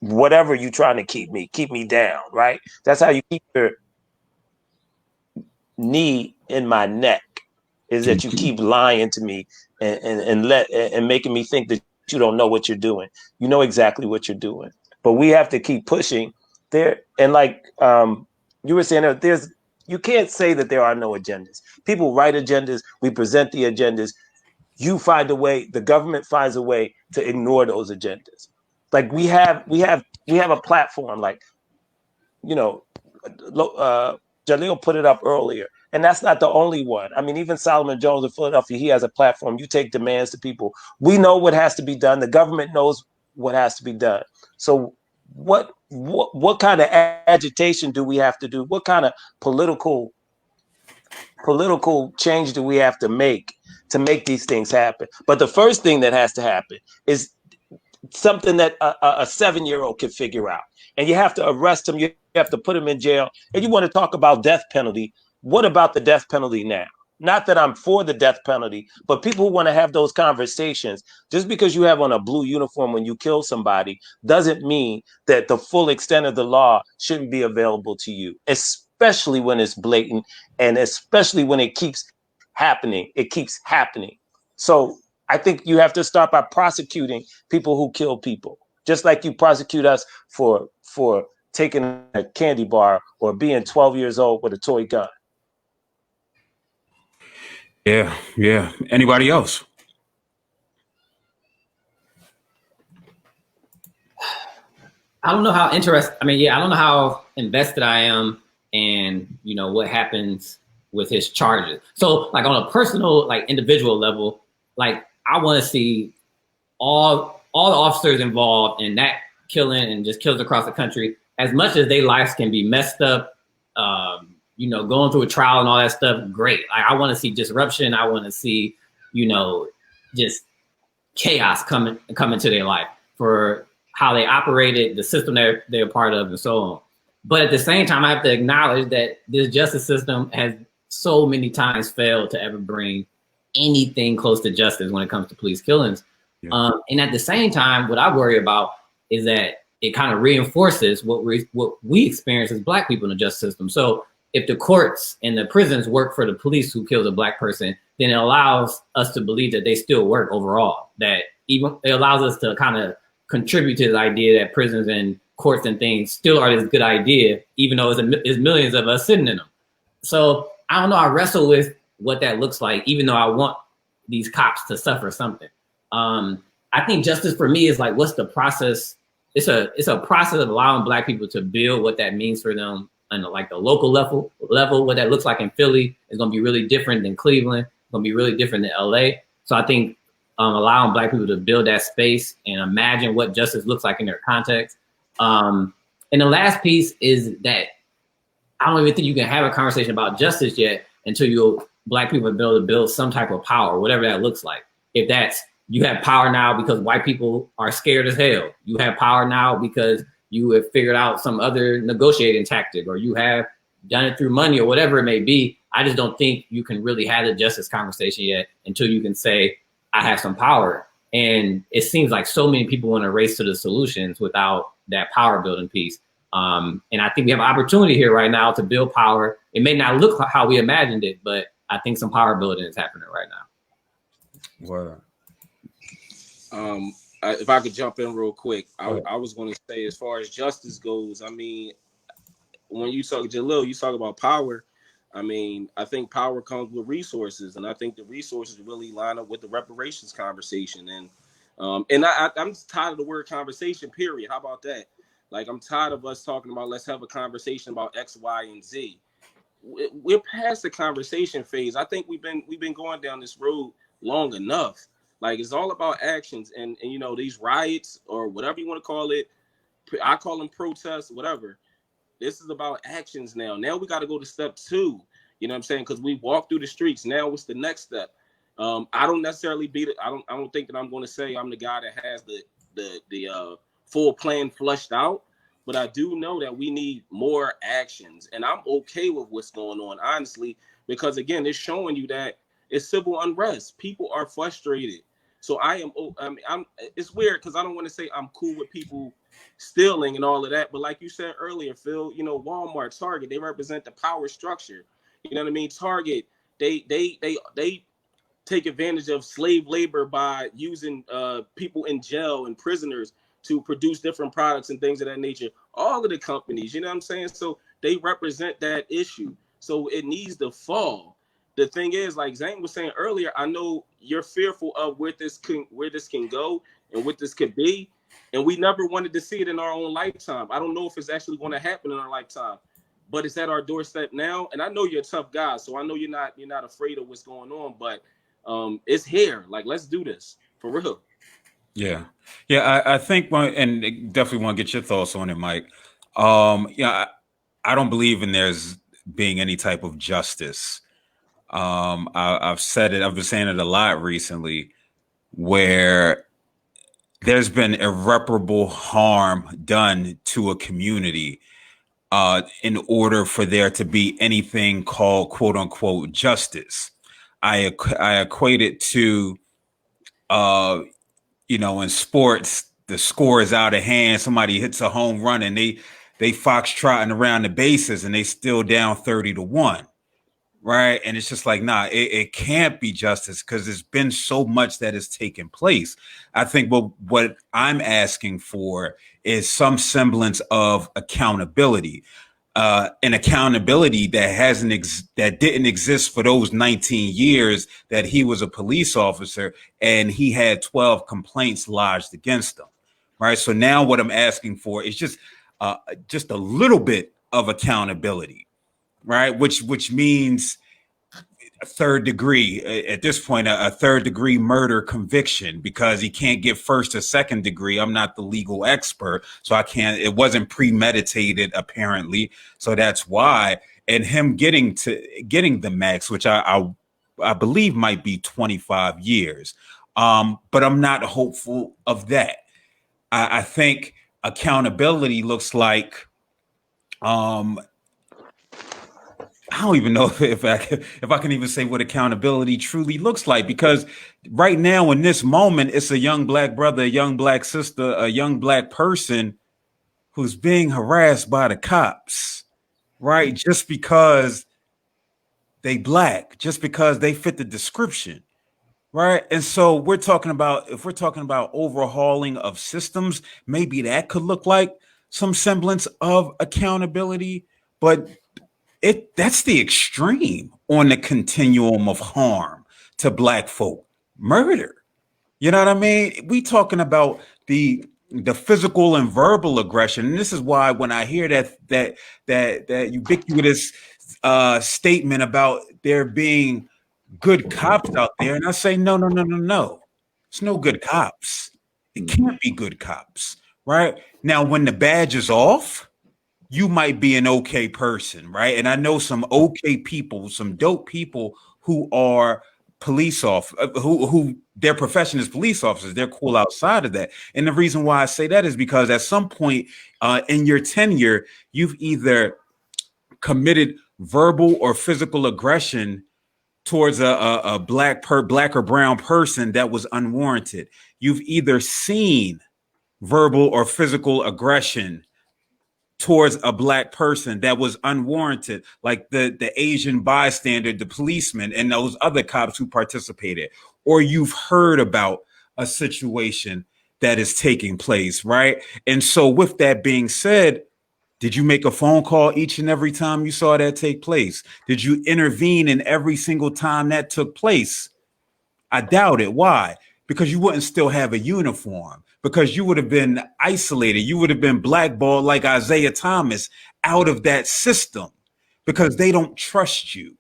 whatever you're trying to keep me down, right? That's how you keep your knee in my neck, is that you keep lying to me and making me think that you don't know what you're doing. You know exactly what you're doing. But we have to keep pushing there. And like you were saying, you can't say that there are no agendas. People write agendas. We present the agendas. You find a way. The government finds a way to ignore those agendas. Like we have a platform. Like, you know, Jaleel put it up earlier, and that's not the only one. I mean, even Solomon Jones in Philadelphia, he has a platform. You take demands to people. We know what has to be done. The government knows what has to be done. So what kind of agitation do we have to do? What kind of political change do we have to make these things happen? But the first thing that has to happen is something that a 7-year-old can figure out. And you have to arrest him. You have to put him in jail. And you want to talk about death penalty. What about the death penalty now? Not that I'm for the death penalty, but people who want to have those conversations, just because you have on a blue uniform when you kill somebody doesn't mean that the full extent of the law shouldn't be available to you, especially when it's blatant and especially when it keeps happening. It keeps happening. So I think you have to start by prosecuting people who kill people, just like you prosecute us for taking a candy bar or being 12 years old with a toy gun. Yeah. Anybody else? I don't know how interested. I don't know how invested I am in, you know, what happens with his charges. So, like, on a personal, like, individual level, like, I want to see all the officers involved in that killing and just kills across the country, as much as their lives can be messed up, you know, going through a trial and all that stuff, great. I want to see disruption. I want to see, you know, just chaos coming to their life for how they operated, the system they're a part of, and so on. But at the same time, I have to acknowledge that this justice system has so many times failed to ever bring anything close to justice when it comes to police killings. Yeah. And at the same time, what I worry about is that it kind of reinforces what we experience as Black people in the justice system. So if the courts and the prisons work for the police who kills a Black person, then it allows us to believe that they still work overall. That even it allows us to kind of contribute to the idea that prisons and courts and things still are this good idea, even though there's millions of us sitting in them. So I don't know. I wrestle with what that looks like, even though I want these cops to suffer something. I think justice for me is like, what's the process? It's a process of allowing Black people to build what that means for them on like the local level. What that looks like in Philly is going to be really different than Cleveland. It's going to be really different than LA. So I think allowing Black people to build that space and imagine what justice looks like in their context. And the last piece is that I don't even think you can have a conversation about justice yet until Black people are able to build some type of power, whatever that looks like. If that's, you have power now because white people are scared as hell. You have power now because you have figured out some other negotiating tactic, or you have done it through money or whatever it may be. I just don't think you can really have the justice conversation yet until you can say, I have some power. And it seems like so many people want to race to the solutions without that power building piece. And I think we have an opportunity here right now to build power. It may not look how we imagined it, but I think some power building is happening right now. Wow. If I could jump in real quick, I was going to say, as far as justice goes, I mean, when you talk, Jalil, you talk about power. I mean, I think power comes with resources, and I think the resources really line up with the reparations conversation. And I'm tired of the word conversation, period. How about that? Like, I'm tired of us talking about, let's have a conversation about X, Y, and Z. We're past the conversation phase. I think we've been going down this road long enough. Like, it's all about actions, and you know, these riots or whatever you want to call it, I call them protests, whatever. This is about actions now. Now we got to go to step 2. You know what I'm saying? Because we walk through the streets. Now what's the next step? I don't necessarily beat it. I don't think that I'm going to say I'm the guy that has the full plan flushed out. But I do know that we need more actions, and I'm okay with what's going on, honestly, because again, it's showing you that it's civil unrest. People are frustrated. So it's weird because I don't want to say I'm cool with people stealing and all of that, but like you said earlier, Phil, you know, Walmart, Target, they represent the power structure. You know what I mean? Target, they take advantage of slave labor by using people in jail and prisoners to produce different products and things of that nature. All of the companies, you know what I'm saying? So they represent that issue. So it needs to fall. The thing is, like Zane was saying earlier, I know you're fearful of where this can go and what this could be. And we never wanted to see it in our own lifetime. I don't know if it's actually going to happen in our lifetime, but it's at our doorstep now. And I know you're a tough guy, so I know you're not afraid of what's going on, but it's here. Like, let's do this for real. Yeah. I think, and definitely want to get your thoughts on it, Mike. I don't believe in there's being any type of justice. I've said it. I've been saying it a lot recently, where there's been irreparable harm done to a community in order for there to be anything called "quote unquote" justice. I equate it to, in sports, the score is out of hand. Somebody hits a home run and they foxtrotting around the bases and they still down 30-1. Right. And it's just like, nah, it can't be justice because there's been so much that has taken place. I think what I'm asking for is some semblance of accountability, an accountability that didn't exist for those 19 years that he was a police officer and he had 12 complaints lodged against him. Right. So now what I'm asking for is just a little bit of accountability. Right, which means a third degree at this point, a third degree murder conviction, because he can't get first or second degree. I'm not the legal expert, so I can't. It wasn't premeditated, apparently, so that's why. And him getting the max, which I believe might be 25 years, but I'm not hopeful of that. I think accountability looks like. I don't even know if I can even say what accountability truly looks like, because right now in this moment, it's a young black brother, a young black sister, a young black person who's being harassed by the cops, right? Just because they black, just because they fit the description, right? And so if we're talking about overhauling of systems, maybe that could look like some semblance of accountability, but that's the extreme on the continuum of harm to black folk. Murder. You know what I mean? We talking about the physical and verbal aggression. And this is why when I hear that ubiquitous statement about there being good cops out there, and I say, no. It's no good cops. It can't be good cops, right? Now, when the badge is off, you might be an okay person, right? And I know some okay people, some dope people who are police who their profession is police officers. They're cool outside of that. And the reason why I say that is because at some point in your tenure, you've either committed verbal or physical aggression towards a black or brown person that was unwarranted. You've either seen verbal or physical aggression towards a black person that was unwarranted, like the Asian bystander, the policeman, and those other cops who participated, or you've heard about a situation that is taking place, right? And so with that being said, did you make a phone call each and every time you saw that take place? Did you intervene in every single time that took place? I doubt it. Why? Because you wouldn't still have a uniform, because you would have been isolated. You would have been blackballed like Isaiah Thomas out of that system because they don't trust you.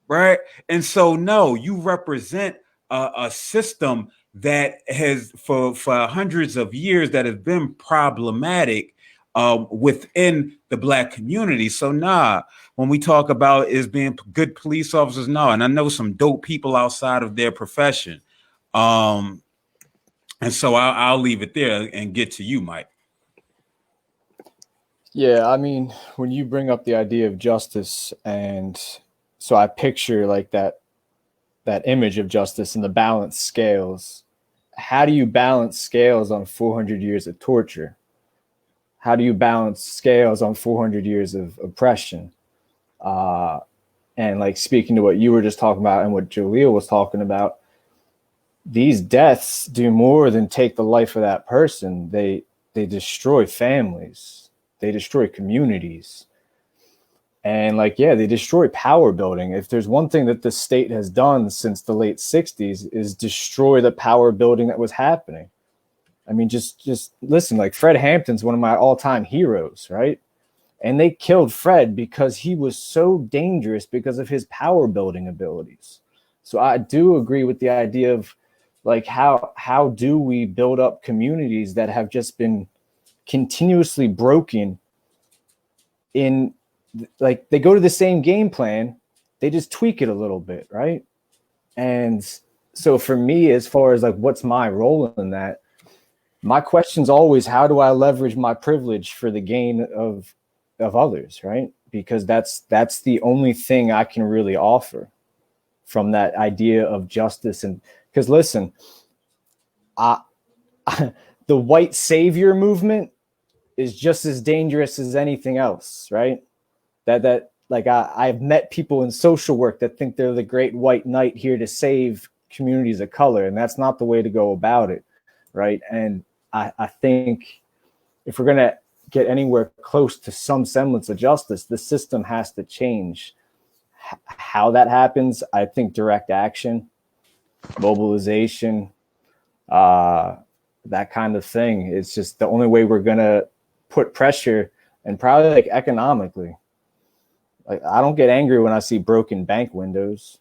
Right. And so, no, you represent a system that has for hundreds of years that has been problematic within the black community. So, nah, when we talk about is being good police officers, no, and I know some dope people outside of their profession. And so I'll leave it there and get to you, Mike. Yeah, I mean, when you bring up the idea of justice, and so I picture like that image of justice and the balance scales. How do you balance scales on 400 years of torture? How do you balance scales on 400 years of oppression? And like speaking to what you were just talking about and what Jaleel was talking about, these deaths do more than take the life of that person. They destroy families. They destroy communities. And like, yeah, they destroy power building. If there's one thing that the state has done since the late 60s is destroy the power building that was happening. I mean, just listen, like Fred Hampton's one of my all-time heroes, right? And they killed Fred because he was so dangerous because of his power building abilities. So I do agree with the idea of like, how do we build up communities that have just been continuously broken in, like, they go to the same game plan, they just tweak it a little bit, right? And so for me, as far as like what's my role in that, my question's always, how do I leverage my privilege for the gain of others, right? Because that's the only thing I can really offer from that idea of justice. And because listen, the white savior movement is just as dangerous as anything else, right? That like I've met people in social work that think they're the great white knight here to save communities of color, and that's not the way to go about it, right? And I think if we're gonna get anywhere close to some semblance of justice, the system has to change. How that happens, I think direct action, mobilization, that kind of thing. It's just the only way we're gonna put pressure, and probably like economically. Like, I don't get angry when I see broken bank windows.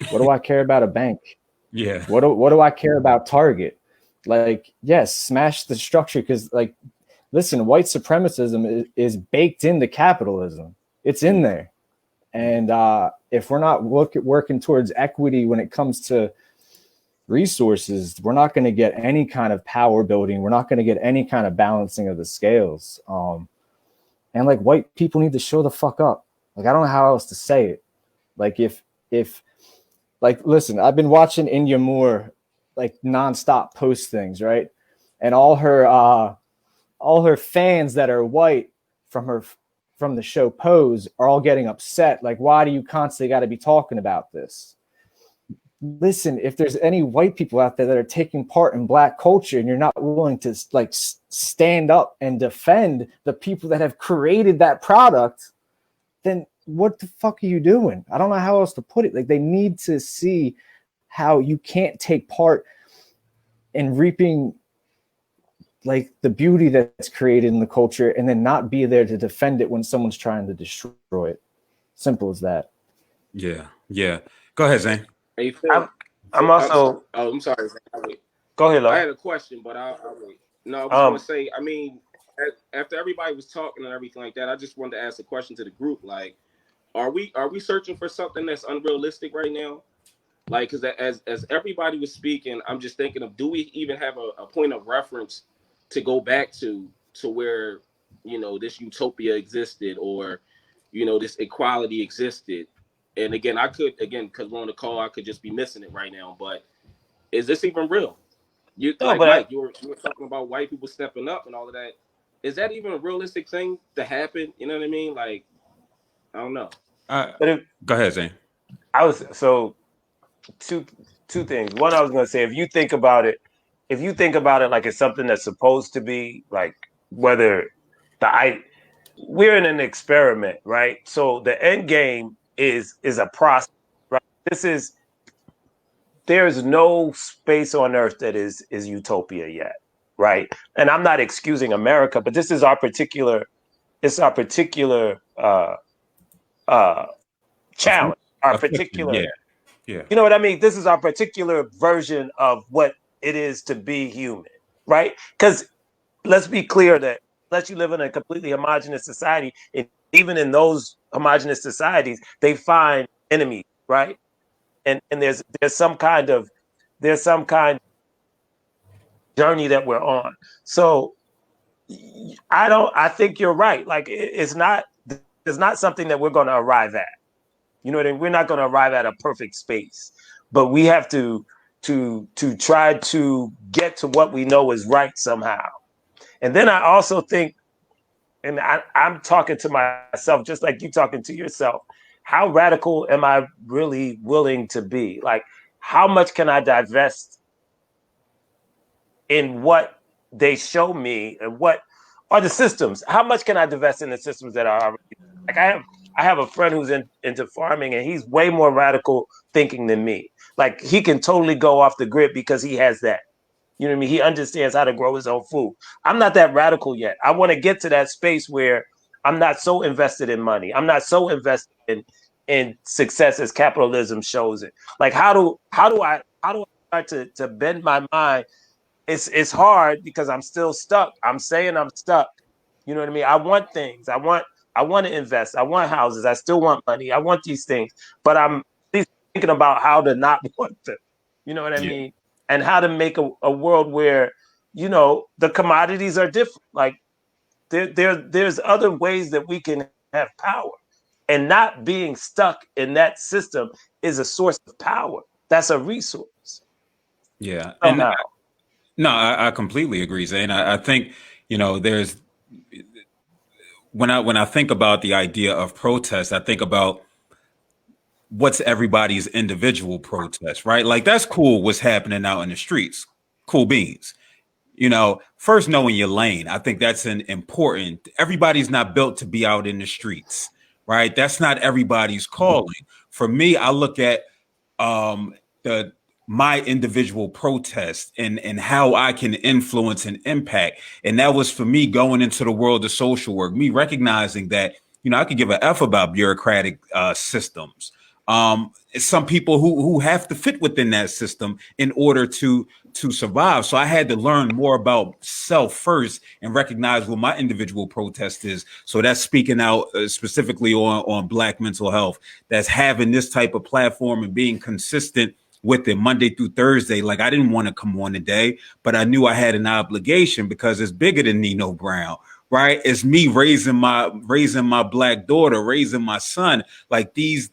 What do I care about a bank? Yeah. What do I care about Target? Like, yes, smash the structure, because like, listen, white supremacism is baked into capitalism. It's in there. And if we're not working towards equity when it comes to resources, we're not going to get any kind of power building. We're not going to get any kind of balancing of the scales. And like, white people need to show the fuck up. Like, I don't know how else to say it. Like, if like, listen, I've been watching India Moore like nonstop post things, right? And all her fans that are white from the show Pose are all getting upset. Like, why do you constantly got to be talking about this? Listen, if there's any white people out there that are taking part in black culture and you're not willing to like stand up and defend the people that have created that product, then what the fuck are you doing? I don't know how else to put it. Like, they need to see how you can't take part in reaping like the beauty that's created in the culture and then not be there to defend it when someone's trying to destroy it. Simple as that. Yeah. Go ahead, Zane. Hey, Phil, I'm also. I'm sorry. Go ahead, I Lo. had a question, but I'll wait. No, I was going to say, I mean, after everybody was talking and everything like that, I just wanted to ask a question to the group. Like, are we searching for something that's unrealistic right now? Like, because as everybody was speaking, I'm just thinking of, do we even have a point of reference to go back to where, you know, this utopia existed, or, you know, this equality existed? And again, because we're on the call, I could just be missing it right now. But is this even real? You No, like but Mike, you were talking about white people stepping up and all of that. Is that even a realistic thing to happen? You know what I mean? Like, I don't know. but if Go ahead, Zane. I was so two things. One, I was going to say, if you think about it like it's something that's supposed to be, like whether we're in an experiment, right? So the end game is a process, right? There's no space on earth that is utopia yet, right? And I'm not excusing America, but this is our particular challenge, our particular, Yeah. Yeah. you know what I mean? This is our particular version of what it is to be human, right? Because let's be clear that unless you live in a completely homogenous society, and even in those homogenous societies, they find enemies, right? And there's some kind of journey that we're on. So I think you're right. Like it's not something that we're going to arrive at. You know what I mean? We're not going to arrive at a perfect space, but we have to try to get to what we know is right somehow. And then I also think, and I'm talking to myself just like you talking to yourself, how radical am I really willing to be? Like, how much can I divest in what they show me, and what are the systems? How much can I divest in the systems that are already, like I have a friend who's into farming, and he's way more radical thinking than me. Like he can totally go off the grid because he has that. You know what I mean? He understands how to grow his own food. I'm not that radical yet. I want to get to that space where I'm not so invested in money. I'm not so invested in success as capitalism shows it. Like how do I start to bend my mind? It's hard because I'm still stuck. I'm saying I'm stuck. You know what I mean? I want things. I want to invest. I want houses. I still want money. I want these things, but I'm at least thinking about how to not want them. You know what I mean? And how to make a world where, you know, the commodities are different. Like there's other ways that we can have power, and not being stuck in that system is a source of power. That's a resource. Yeah. Somehow. And no, I completely agree, Zane. I think, you know, there's when I think about the idea of protest, I think about what's everybody's individual protest, right? Like that's cool what's happening out in the streets. Cool beans. You know, first knowing your lane. I think that's an important. Everybody's not built to be out in the streets, right? That's not everybody's calling. For me, I look at the my individual protest and how I can influence and impact. And that was for me going into the world of social work, me recognizing that, you know, I could give an F about bureaucratic systems. Some people who have to fit within that system in order to survive. So I had to learn more about self first and recognize what my individual protest is. So that's speaking out specifically on Black mental health. That's having this type of platform and being consistent with it Monday through Thursday. Like I didn't want to come on today, but I knew I had an obligation because it's bigger than Nino Brown. Right. It's me raising my Black daughter, raising my son. Like these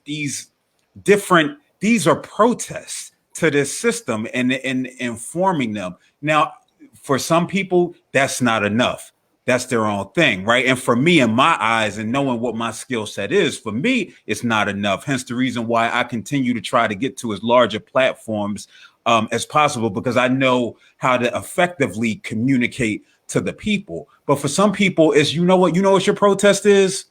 are protests to this system and informing them. Now, for some people, that's not enough. That's their own thing, right? And for me, in my eyes, and knowing what my skill set is, for me, it's not enough. Hence the reason why I continue to try to get to as larger platforms as possible, because I know how to effectively communicate to the people. But for some people, it's you know what your protest is?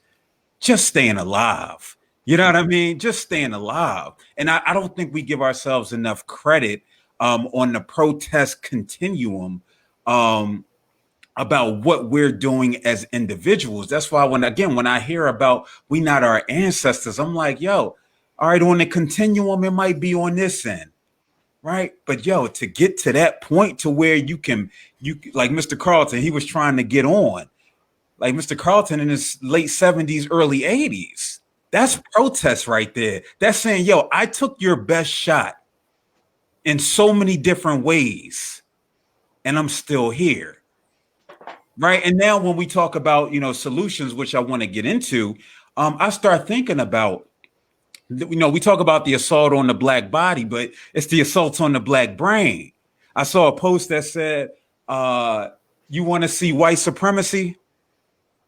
Just staying alive. You know what I mean? Just staying alive. And I don't think we give ourselves enough credit on the protest continuum about what we're doing as individuals. That's why when I hear about we not our ancestors, I'm like, yo, all right, on the continuum, it might be on this end. Right. But yo, to get to that point to where you like Mr. Carlton, he was trying to get on. Like Mr. Carlton in his late 70s, early 80s. That's protest right there. That's saying, yo, I took your best shot in so many different ways, and I'm still here. Right. And now when we talk about, you know, solutions, which I want to get into, I start thinking about, you know, we talk about the assault on the Black body, but it's the assault on the Black brain. I saw a post that said, you want to see white supremacy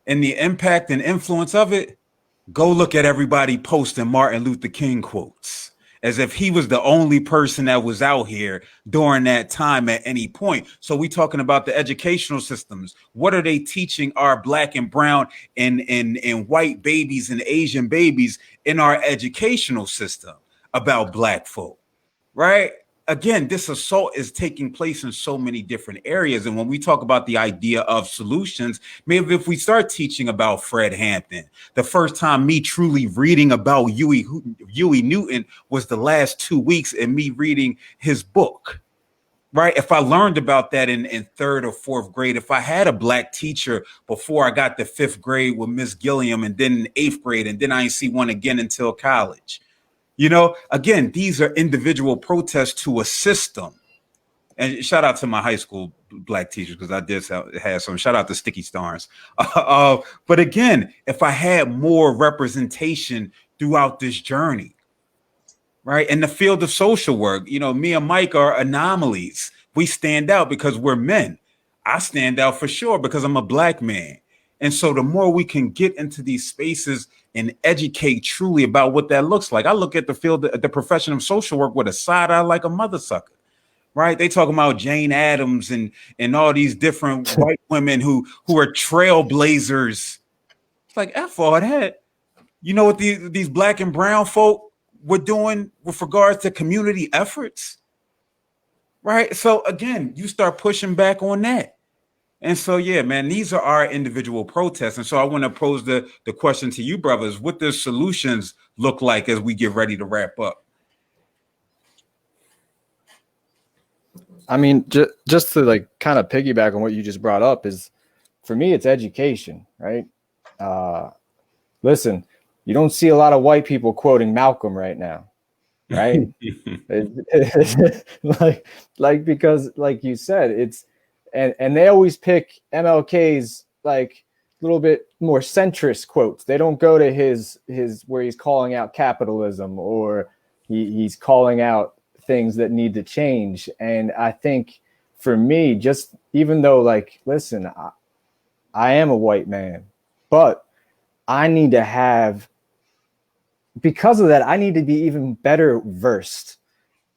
and the impact and influence of it? Go look at everybody posting Martin Luther King quotes as if he was the only person that was out here during that time at any point. So we talking about the educational systems. What are they teaching our black and brown and white babies and Asian babies in our educational system about black folk, right? Again, this assault is taking place in so many different areas. And when we talk about the idea of solutions, maybe if we start teaching about Fred Hampton, the first time me truly reading about Huey Newton was the last 2 weeks and me reading his book, right? If I learned about that in third or fourth grade, if I had a black teacher before I got to fifth grade with Miss Gilliam and then in eighth grade, and then I didn't see one again until college. You know, again, these are individual protests to a system. And shout out to my high school black teachers because I did have some. Shout out to Sticky Stars. But again, if I had more representation throughout this journey, right, in the field of social work, you know, me and Mike are anomalies. We stand out because we're men. I stand out for sure because I'm a black man. And so the more we can get into these spaces and educate truly about what that looks like. I look at the field, the profession of social work with a side eye like a mother sucker, right? They talking about Jane Addams and all these different white women who are trailblazers. It's like, F all that. You know what these black and brown folk were doing with regards to community efforts, right? So again, you start pushing back on that. And so, yeah, man, these are our individual protests. And so I want to pose the question to you, brothers. What does solutions look like as we get ready to wrap up? I mean, just to like kind of piggyback on what you just brought up is, for me, it's education, right? Listen, you don't see a lot of white people quoting Malcolm right now, right? like because like you said, it's, and they always pick MLK's like a little bit more centrist quotes. They don't go to his where he's calling out capitalism or he's calling out things that need to change. And I think for me, just even though like, listen, I am a white man, but I need to have, because of that, I need to be even better versed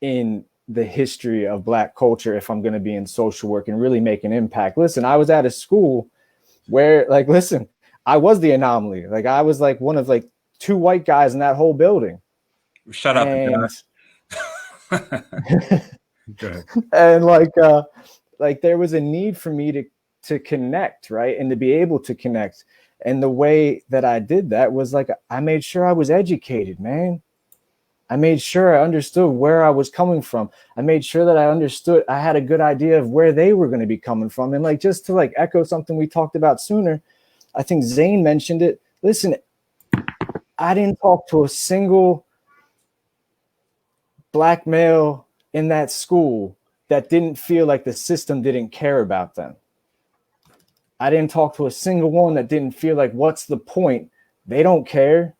in the history of black culture if I'm going to be in social work and really make an impact. Listen, I was at a school where, like, listen, I was the anomaly. Like, I was like one of like 2 white guys in that whole building. Shut up. And like there was a need for me to connect, right? And to be able to connect. And the way that I did that was like, I made sure I was educated, man. I made sure I understood where I was coming from. I made sure that I had a good idea of where they were going to be coming from. And like, just to like echo something we talked about sooner, I think Zane mentioned it. Listen, I didn't talk to a single black male in that school that didn't feel like the system didn't care about them. I didn't talk to a single one that didn't feel like, what's the point? They don't care.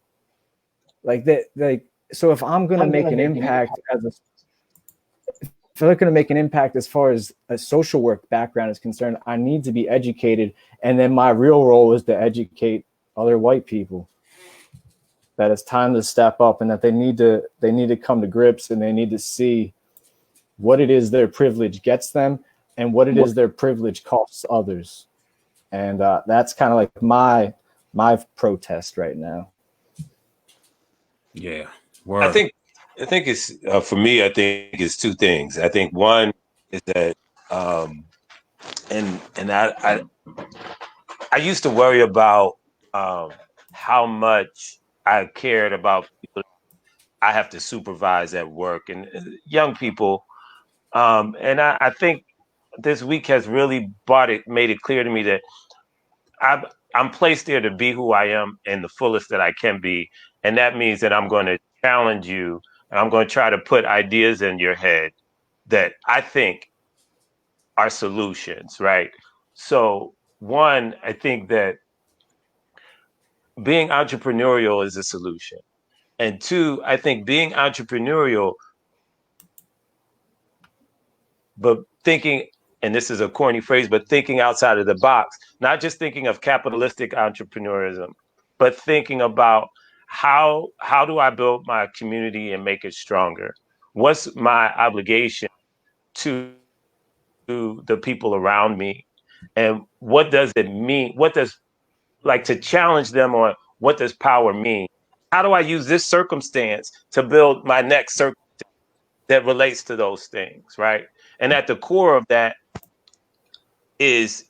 Like that, like, so if I'm going to make an impact if I'm going to make an impact as far as a social work background is concerned, I need to be educated. And then my real role is to educate other white people that it's time to step up and that they need to come to grips and they need to see what it is their privilege gets them and what it is their privilege costs others. And that's kind of like my protest right now. Yeah. Word. I think it's for me. I think it's 2 things. I think one is that, and I used to worry about how much I cared about people I have to supervise at work and young people, and I think this week has really made it clear to me that I'm placed there to be who I am in the fullest that I can be, and that means that I'm going to challenge you. And I'm going to try to put ideas in your head that I think are solutions, right? So, one, I think that being entrepreneurial is a solution. And 2, I think being entrepreneurial but thinking, and this is a corny phrase, but thinking outside of the box, not just thinking of capitalistic entrepreneurism, but thinking about how do I build my community and make it stronger? What's my obligation to the people around me? And what does it mean? What does, like, to challenge them on what does power mean? How do I use this circumstance to build my next circumstance that relates to those things, right? And at the core of that is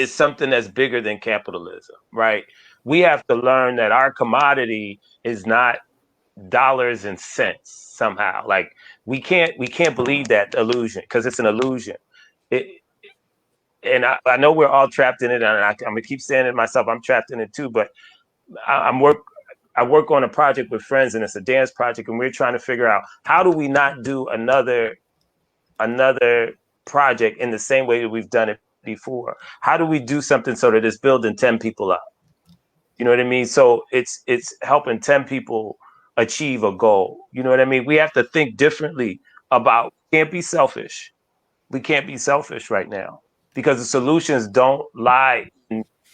something that's bigger than capitalism, right? We have to learn that our commodity is not dollars and cents somehow. Like we can't believe that illusion, because it's an illusion. It, and I know we're all trapped in it, and I'm gonna keep saying it myself. I'm trapped in it too. But I work on a project with friends, and it's a dance project, and we're trying to figure out how do we not do another project in the same way that we've done it before. How do we do something so that it's building 10 people up? You know what I mean? So it's helping 10 people achieve a goal. You know what I mean? We have to think differently about, can't be selfish. We can't be selfish right now, because the solutions don't lie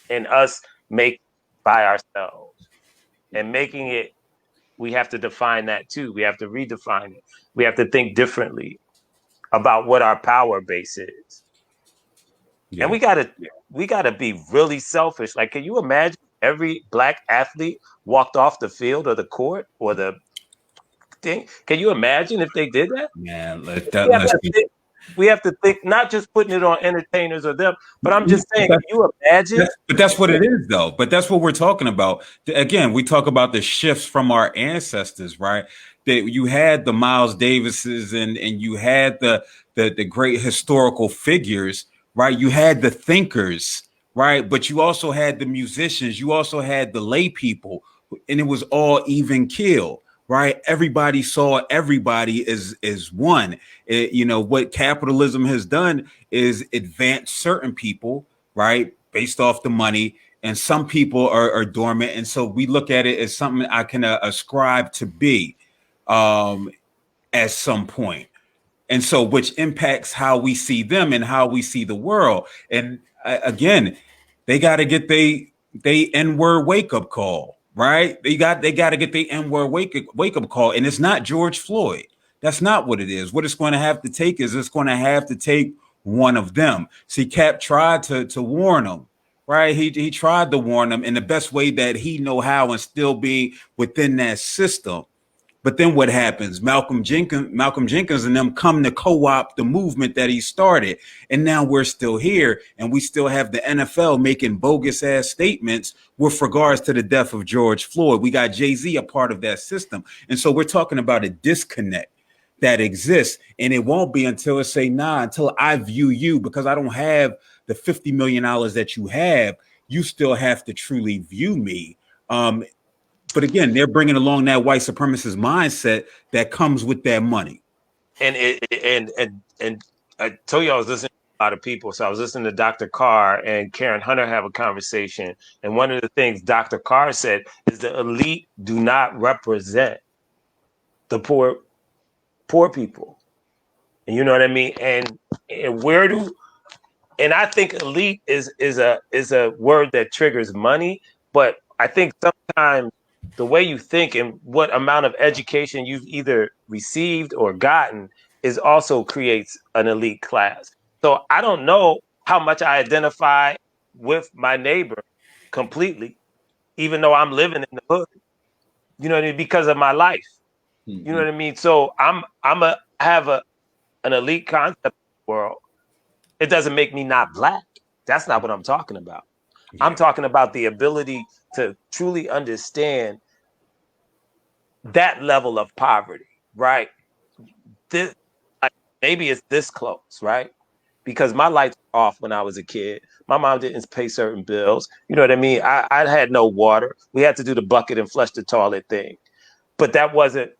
in us making by ourselves. And making it, we have to define that too. We have to redefine it. We have to think differently about what our power base is. Yeah. And we gotta be really selfish. Like, can you imagine every Black athlete walked off the field or the court or the thing? Can you imagine if they did that? Man, we have to think, not just putting it on entertainers or them, but I'm just saying, can you imagine? But that's what it is, though. But that's what we're talking about. Again, we talk about the shifts from our ancestors, right? That you had the Miles Davises and you had the great historical figures, right? You had the thinkers, right? But you also had the musicians. You also had the lay people, and it was all even keel, right? Everybody saw everybody as one. You know, what capitalism has done is advance certain people, right, based off the money, and some people are dormant, and so we look at it as something I can ascribe to be at some point, and so which impacts how we see them and how we see the world. And again, they got to get they N-word wake up call, right? They got to get the N-word wake up call, and it's not George Floyd. That's not what it is. What it's going to have to take is it's going to have to take one of them. See, Cap tried to warn them, right? He tried to warn them in the best way that he know how, and still be within that system. But then what happens? Malcolm Jenkins and them come to co-opt the movement that he started. And now we're still here, and we still have the NFL making bogus ass statements with regards to the death of George Floyd. We got Jay-Z a part of that system. And so we're talking about a disconnect that exists. And it won't be until it say, nah, until I view you, because I don't have the $50 million that you have, you still have to truly view me. But again, they're bringing along that white supremacist mindset that comes with that money. And I told you I was listening to a lot of people. So I was listening to Dr. Carr and Karen Hunter have a conversation. And one of the things Dr. Carr said is the elite do not represent the poor people. And you know what I mean? And I think elite is a word that triggers money, but I think sometimes the way you think and what amount of education you've either received or gotten is also creates an elite class. So I don't know how much I identify with my neighbor completely, even though I'm living in the hood, you know what I mean, because of my life. Mm-hmm. You know what I mean? So I'm have an elite concept in the world. It doesn't make me not Black. That's not what I'm talking about. Yeah. I'm talking about the ability to truly understand that level of poverty, right? This, like, maybe it's this close, right? Because my lights were off when I was a kid. My mom didn't pay certain bills. You know what I mean? I had no water. We had to do the bucket and flush the toilet thing. But that wasn't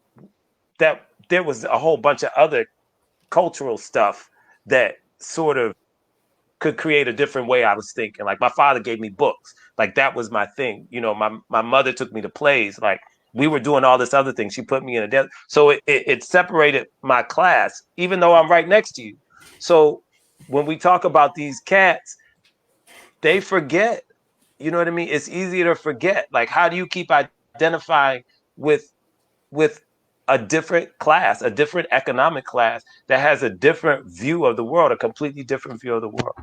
that. There was a whole bunch of other cultural stuff that sort of could create a different way I was thinking. Like, my father gave me books. Like, that was my thing. You know, my mother took me to plays. Like, we were doing all this other thing. She put me in a desk. So it separated my class, even though I'm right next to you. So when we talk about these cats, they forget, you know what I mean? It's easier to forget. Like, how do you keep identifying with a different class, a different economic class that has a different view of the world, a completely different view of the world?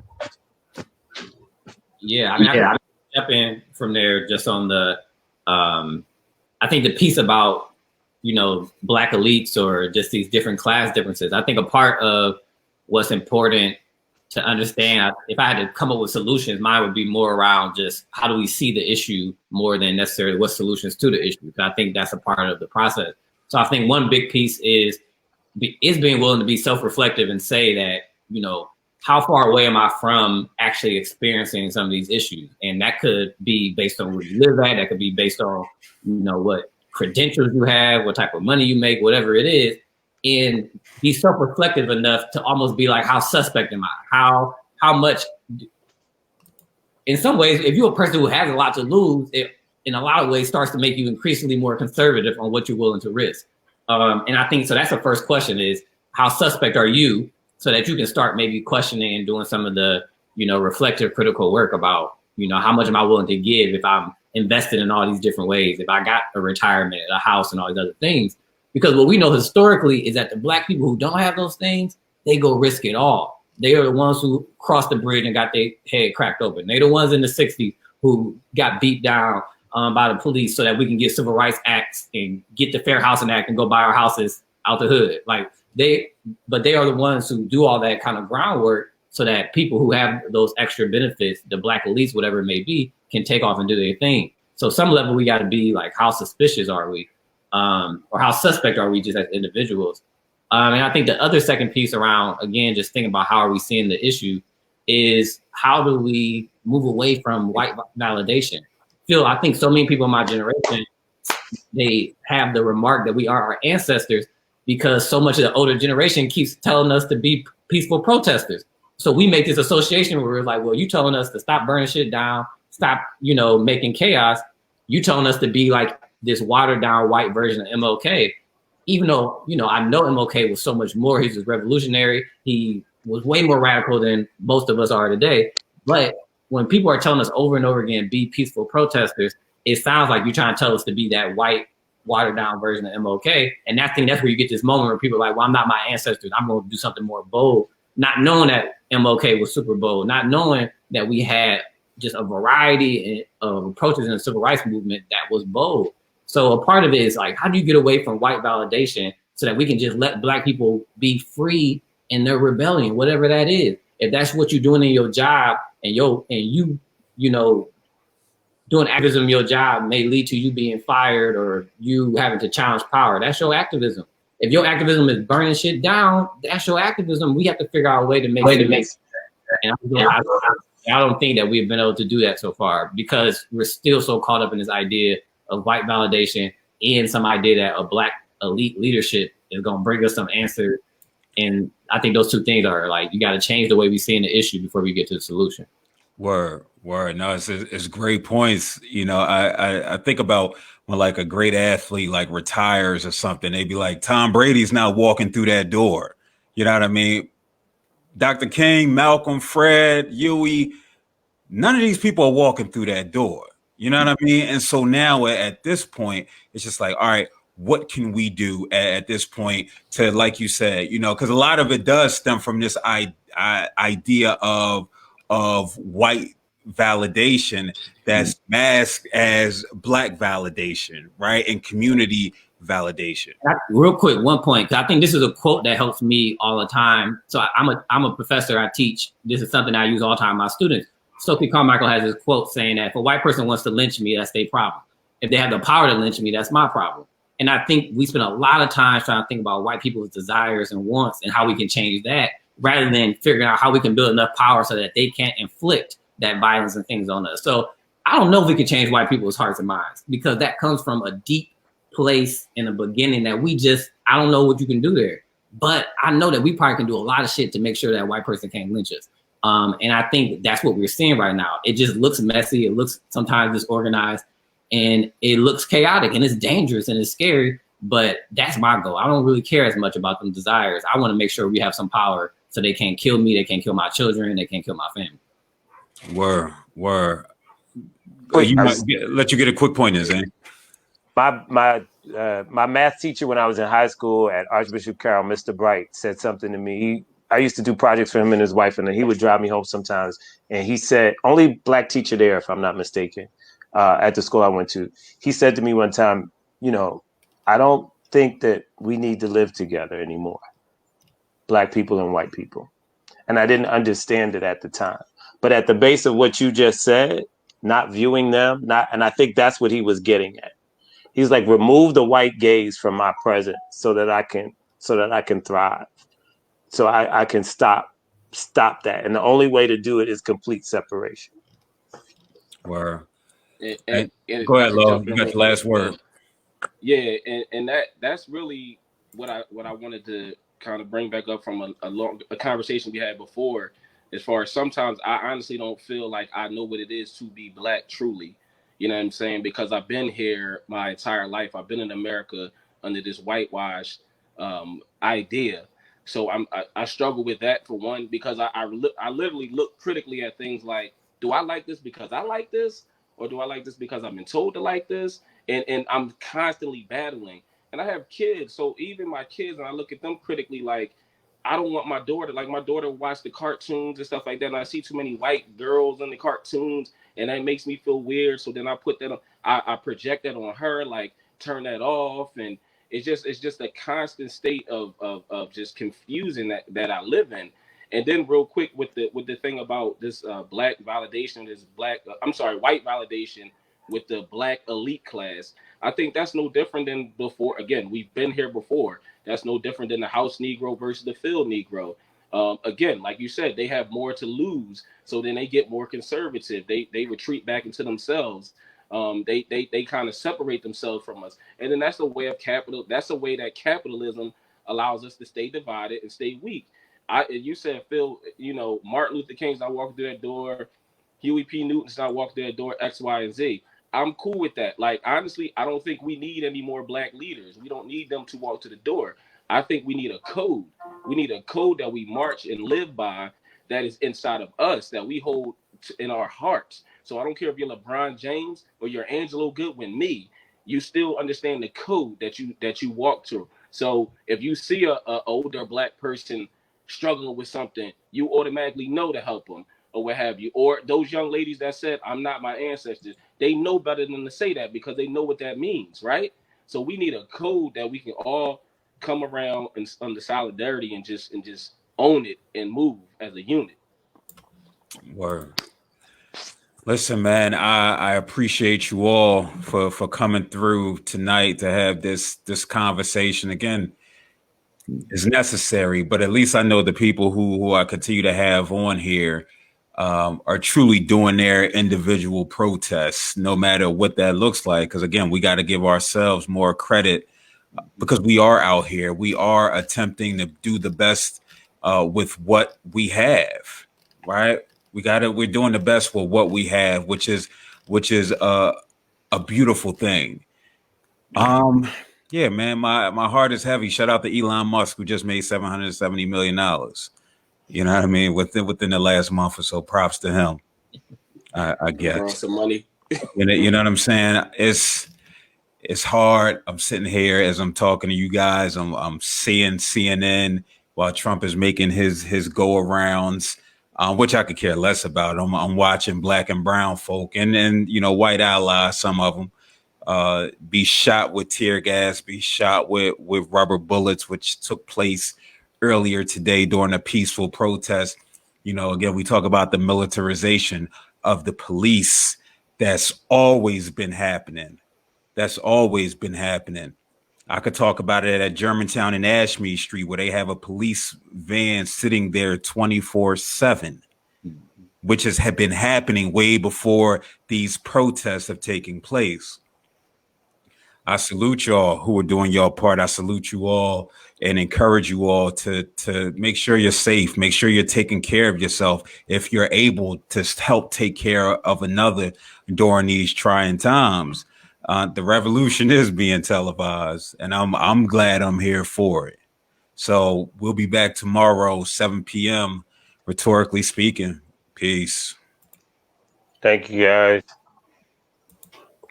Yeah, I mean, I can step in from there just on the, I think the piece about, you know, Black elites or just these different class differences. I think a part of what's important to understand, if I had to come up with solutions, mine would be more around just how do we see the issue more than necessarily what solutions to the issue. Because I think that's a part of the process. So I think one big piece is being willing to be self-reflective and say that, you know, how far away am I from actually experiencing some of these issues? And that could be based on where you live at. That could be based on, you know, what credentials you have, what type of money you make, whatever it is. And be self-reflective enough to almost be like, how suspect am I? How much? In some ways, if you're a person who has a lot to lose, it in a lot of ways starts to make you increasingly more conservative on what you're willing to risk. And I think so. That's the first question: is how suspect are you, so that you can start maybe questioning and doing some of the, you know, reflective, critical work about, you know, how much am I willing to give if I'm invested in all these different ways, if I got a retirement, a house, and all these other things. Because what we know historically is that the Black people who don't have those things, they go risk it all. They are the ones who crossed the bridge and got their head cracked open. They're the ones in the 60s who got beat down by the police so that we can get civil rights acts and get the Fair Housing Act and go buy our houses out the hood. Like but they are the ones who do all that kind of groundwork so that people who have those extra benefits, the Black elites, whatever it may be, can take off and do their thing. So some level we got to be like, how suspicious are we? Or how suspect are we just as individuals? And I think the other second piece around, again, just thinking about how are we seeing the issue is how do we move away from white validation? Phil, I think so many people in my generation, they have the remark that we are our ancestors because so much of the older generation keeps telling us to be peaceful protesters. So we make this association where we're like, well, you telling us to stop burning shit down, stop, you know, making chaos. You telling us to be like this watered down white version of MLK, even though, you know, I know MLK was so much more. He was revolutionary. He was way more radical than most of us are today. But when people are telling us over and over again, be peaceful protesters, it sounds like you're trying to tell us to be that white, watered down version of MLK. And I think that's where you get this moment where people are like, well, I'm not my ancestors. I'm going to do something more bold. Not knowing that MLK was super bold, not knowing that we had just a variety of approaches in the civil rights movement that was bold. So a part of it is like, how do you get away from white validation so that we can just let Black people be free in their rebellion, whatever that is? If that's what you're doing in your job and you know, doing activism in your job may lead to you being fired or you having to challenge power, that's your activism. If your activism is burning shit down, that's your activism. We have to figure out a way to make it make sense. And I don't think that we've been able to do that so far because we're still so caught up in this idea of white validation and some idea that a Black elite leadership is going to bring us some answers. And I think those two things are like, you got to change the way we see the issue before we get to the solution. Word. No, it's great points. You know, I think about when like a great athlete like retires or something, they'd be like, Tom Brady's not walking through that door. You know what I mean? Dr. King, Malcolm, Fred, Huey, none of these people are walking through that door. You know what I mean? And so now at this point, it's just like, all right, what can we do at this point to, like you said, you know, because a lot of it does stem from this idea of white validation that's masked as Black validation, right? And community validation. Real quick, one point, because I think this is a quote that helps me all the time. So I'm a professor, I teach. This is something I use all the time with my students. Stokely Carmichael has this quote saying that if a white person wants to lynch me, that's their problem. If they have the power to lynch me, that's my problem. And I think we spend a lot of time trying to think about white people's desires and wants and how we can change that, rather than figuring out how we can build enough power so that they can't inflict that violence and things on us. So I don't know if we can change white people's hearts and minds, because that comes from a deep place in the beginning that I don't know what you can do there. But I know that we probably can do a lot of shit to make sure that white person can't lynch us. And I think that's what we're seeing right now. It just looks messy. It looks sometimes disorganized. and it looks chaotic and it's dangerous and it's scary. But that's my goal. I don't really care as much about them desires. I want to make sure we have some power so they can't kill me, they can't kill my children, they can't kill my family. Word. Quick, Let you get a quick point in, Zane. My math teacher when I was in high school at Archbishop Carroll, Mr. Bright, said something to me. I used to do projects for him and his wife, and he would drive me home sometimes. And he said, only black teacher there, if I'm not mistaken, at the school I went to. He said to me one time, you know, I don't think that we need to live together anymore, black people and white people. And I didn't understand it at the time. But at the base of what you just said, not viewing them, and I think that's what he was getting at. He's like, remove the white gaze from my presence so that I can thrive. So I can stop that. And the only way to do it is complete separation. Word. And go ahead, Lo. You got the last word. Yeah, and that's really what I wanted to kind of bring back up from a conversation we had before. As far as sometimes I honestly don't feel like I know what it is to be black truly. You know what I'm saying? Because I've been here my entire life. I've been in America under this whitewashed idea. So I struggle with that for one, because I literally look critically at things like, do I like this because I like this? Or do I like this because I've been told to like this? And I'm constantly battling. And I have kids. So even my kids, and I look at them critically, like, I don't want my daughter watch the cartoons and stuff like that. And I see too many white girls in the cartoons, and that makes me feel weird. So then I put that on, I project that on her, like, turn that off. And it's just a constant state of just confusing that I live in. And then real quick with the thing about this white validation with the black elite class, I think that's no different than before. Again, we've been here before. That's no different than the house Negro versus the field Negro. Again, like you said, they have more to lose, so then they get more conservative. They retreat back into themselves. They kind of separate themselves from us, and then that's the way of capital. That's the way that capitalism allows us to stay divided and stay weak. You said, Phil, you know, Martin Luther King's not walking through that door, Huey P. Newton's not walking through that door, X, Y, and Z. I'm cool with that. Like, honestly, I don't think we need any more black leaders. We don't need them to walk to the door. I think we need a code. We need a code that we march and live by, that is inside of us, that we hold in our hearts. So I don't care if you're LeBron James or you're Angelo Goodwin, me, you still understand the code that you walk through. So if you see a older black person struggling with something, you automatically know to help them or what have you. Or those young ladies that said, I'm not my ancestors, they know better than to say that because they know what that means, right? So we need a code that we can all come around and under solidarity and just own it and move as a unit. Word. Listen, man, I appreciate you all for coming through tonight to have this conversation. Again, it's necessary, but at least I know the people who I continue to have on here are truly doing their individual protests, no matter what that looks like. Because again, we got to give ourselves more credit because we are out here. We are attempting to do the best with what we have, right? We're doing the best with what we have, which is a beautiful thing. Yeah, man, my heart is heavy. Shout out to Elon Musk, who just made $770 million. You know what I mean? Within the last month or so. Props to him. I guess. Some money. You know what I'm saying? It's hard. I'm sitting here as I'm talking to you guys. I'm seeing CNN while Trump is making his go arounds, which I could care less about. I'm watching black and brown folk and you know, white allies, some of them, be shot with tear gas, be shot with rubber bullets, which took place earlier today during a peaceful protest. You know, again, we talk about the militarization of the police. That's always been happening. I could talk about it at Germantown and Ashmead Street, where they have a police van sitting there 24/7, which has been happening way before these protests have taken place. I salute y'all who are doing your part. I salute you all and encourage you all to make sure you're safe, make sure you're taking care of yourself. If you're able to help take care of another during these trying times, The revolution is being televised, and I'm glad I'm here for it. So we'll be back tomorrow, 7 p.m. Rhetorically speaking. Peace. Thank you, guys.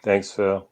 Thanks, Phil.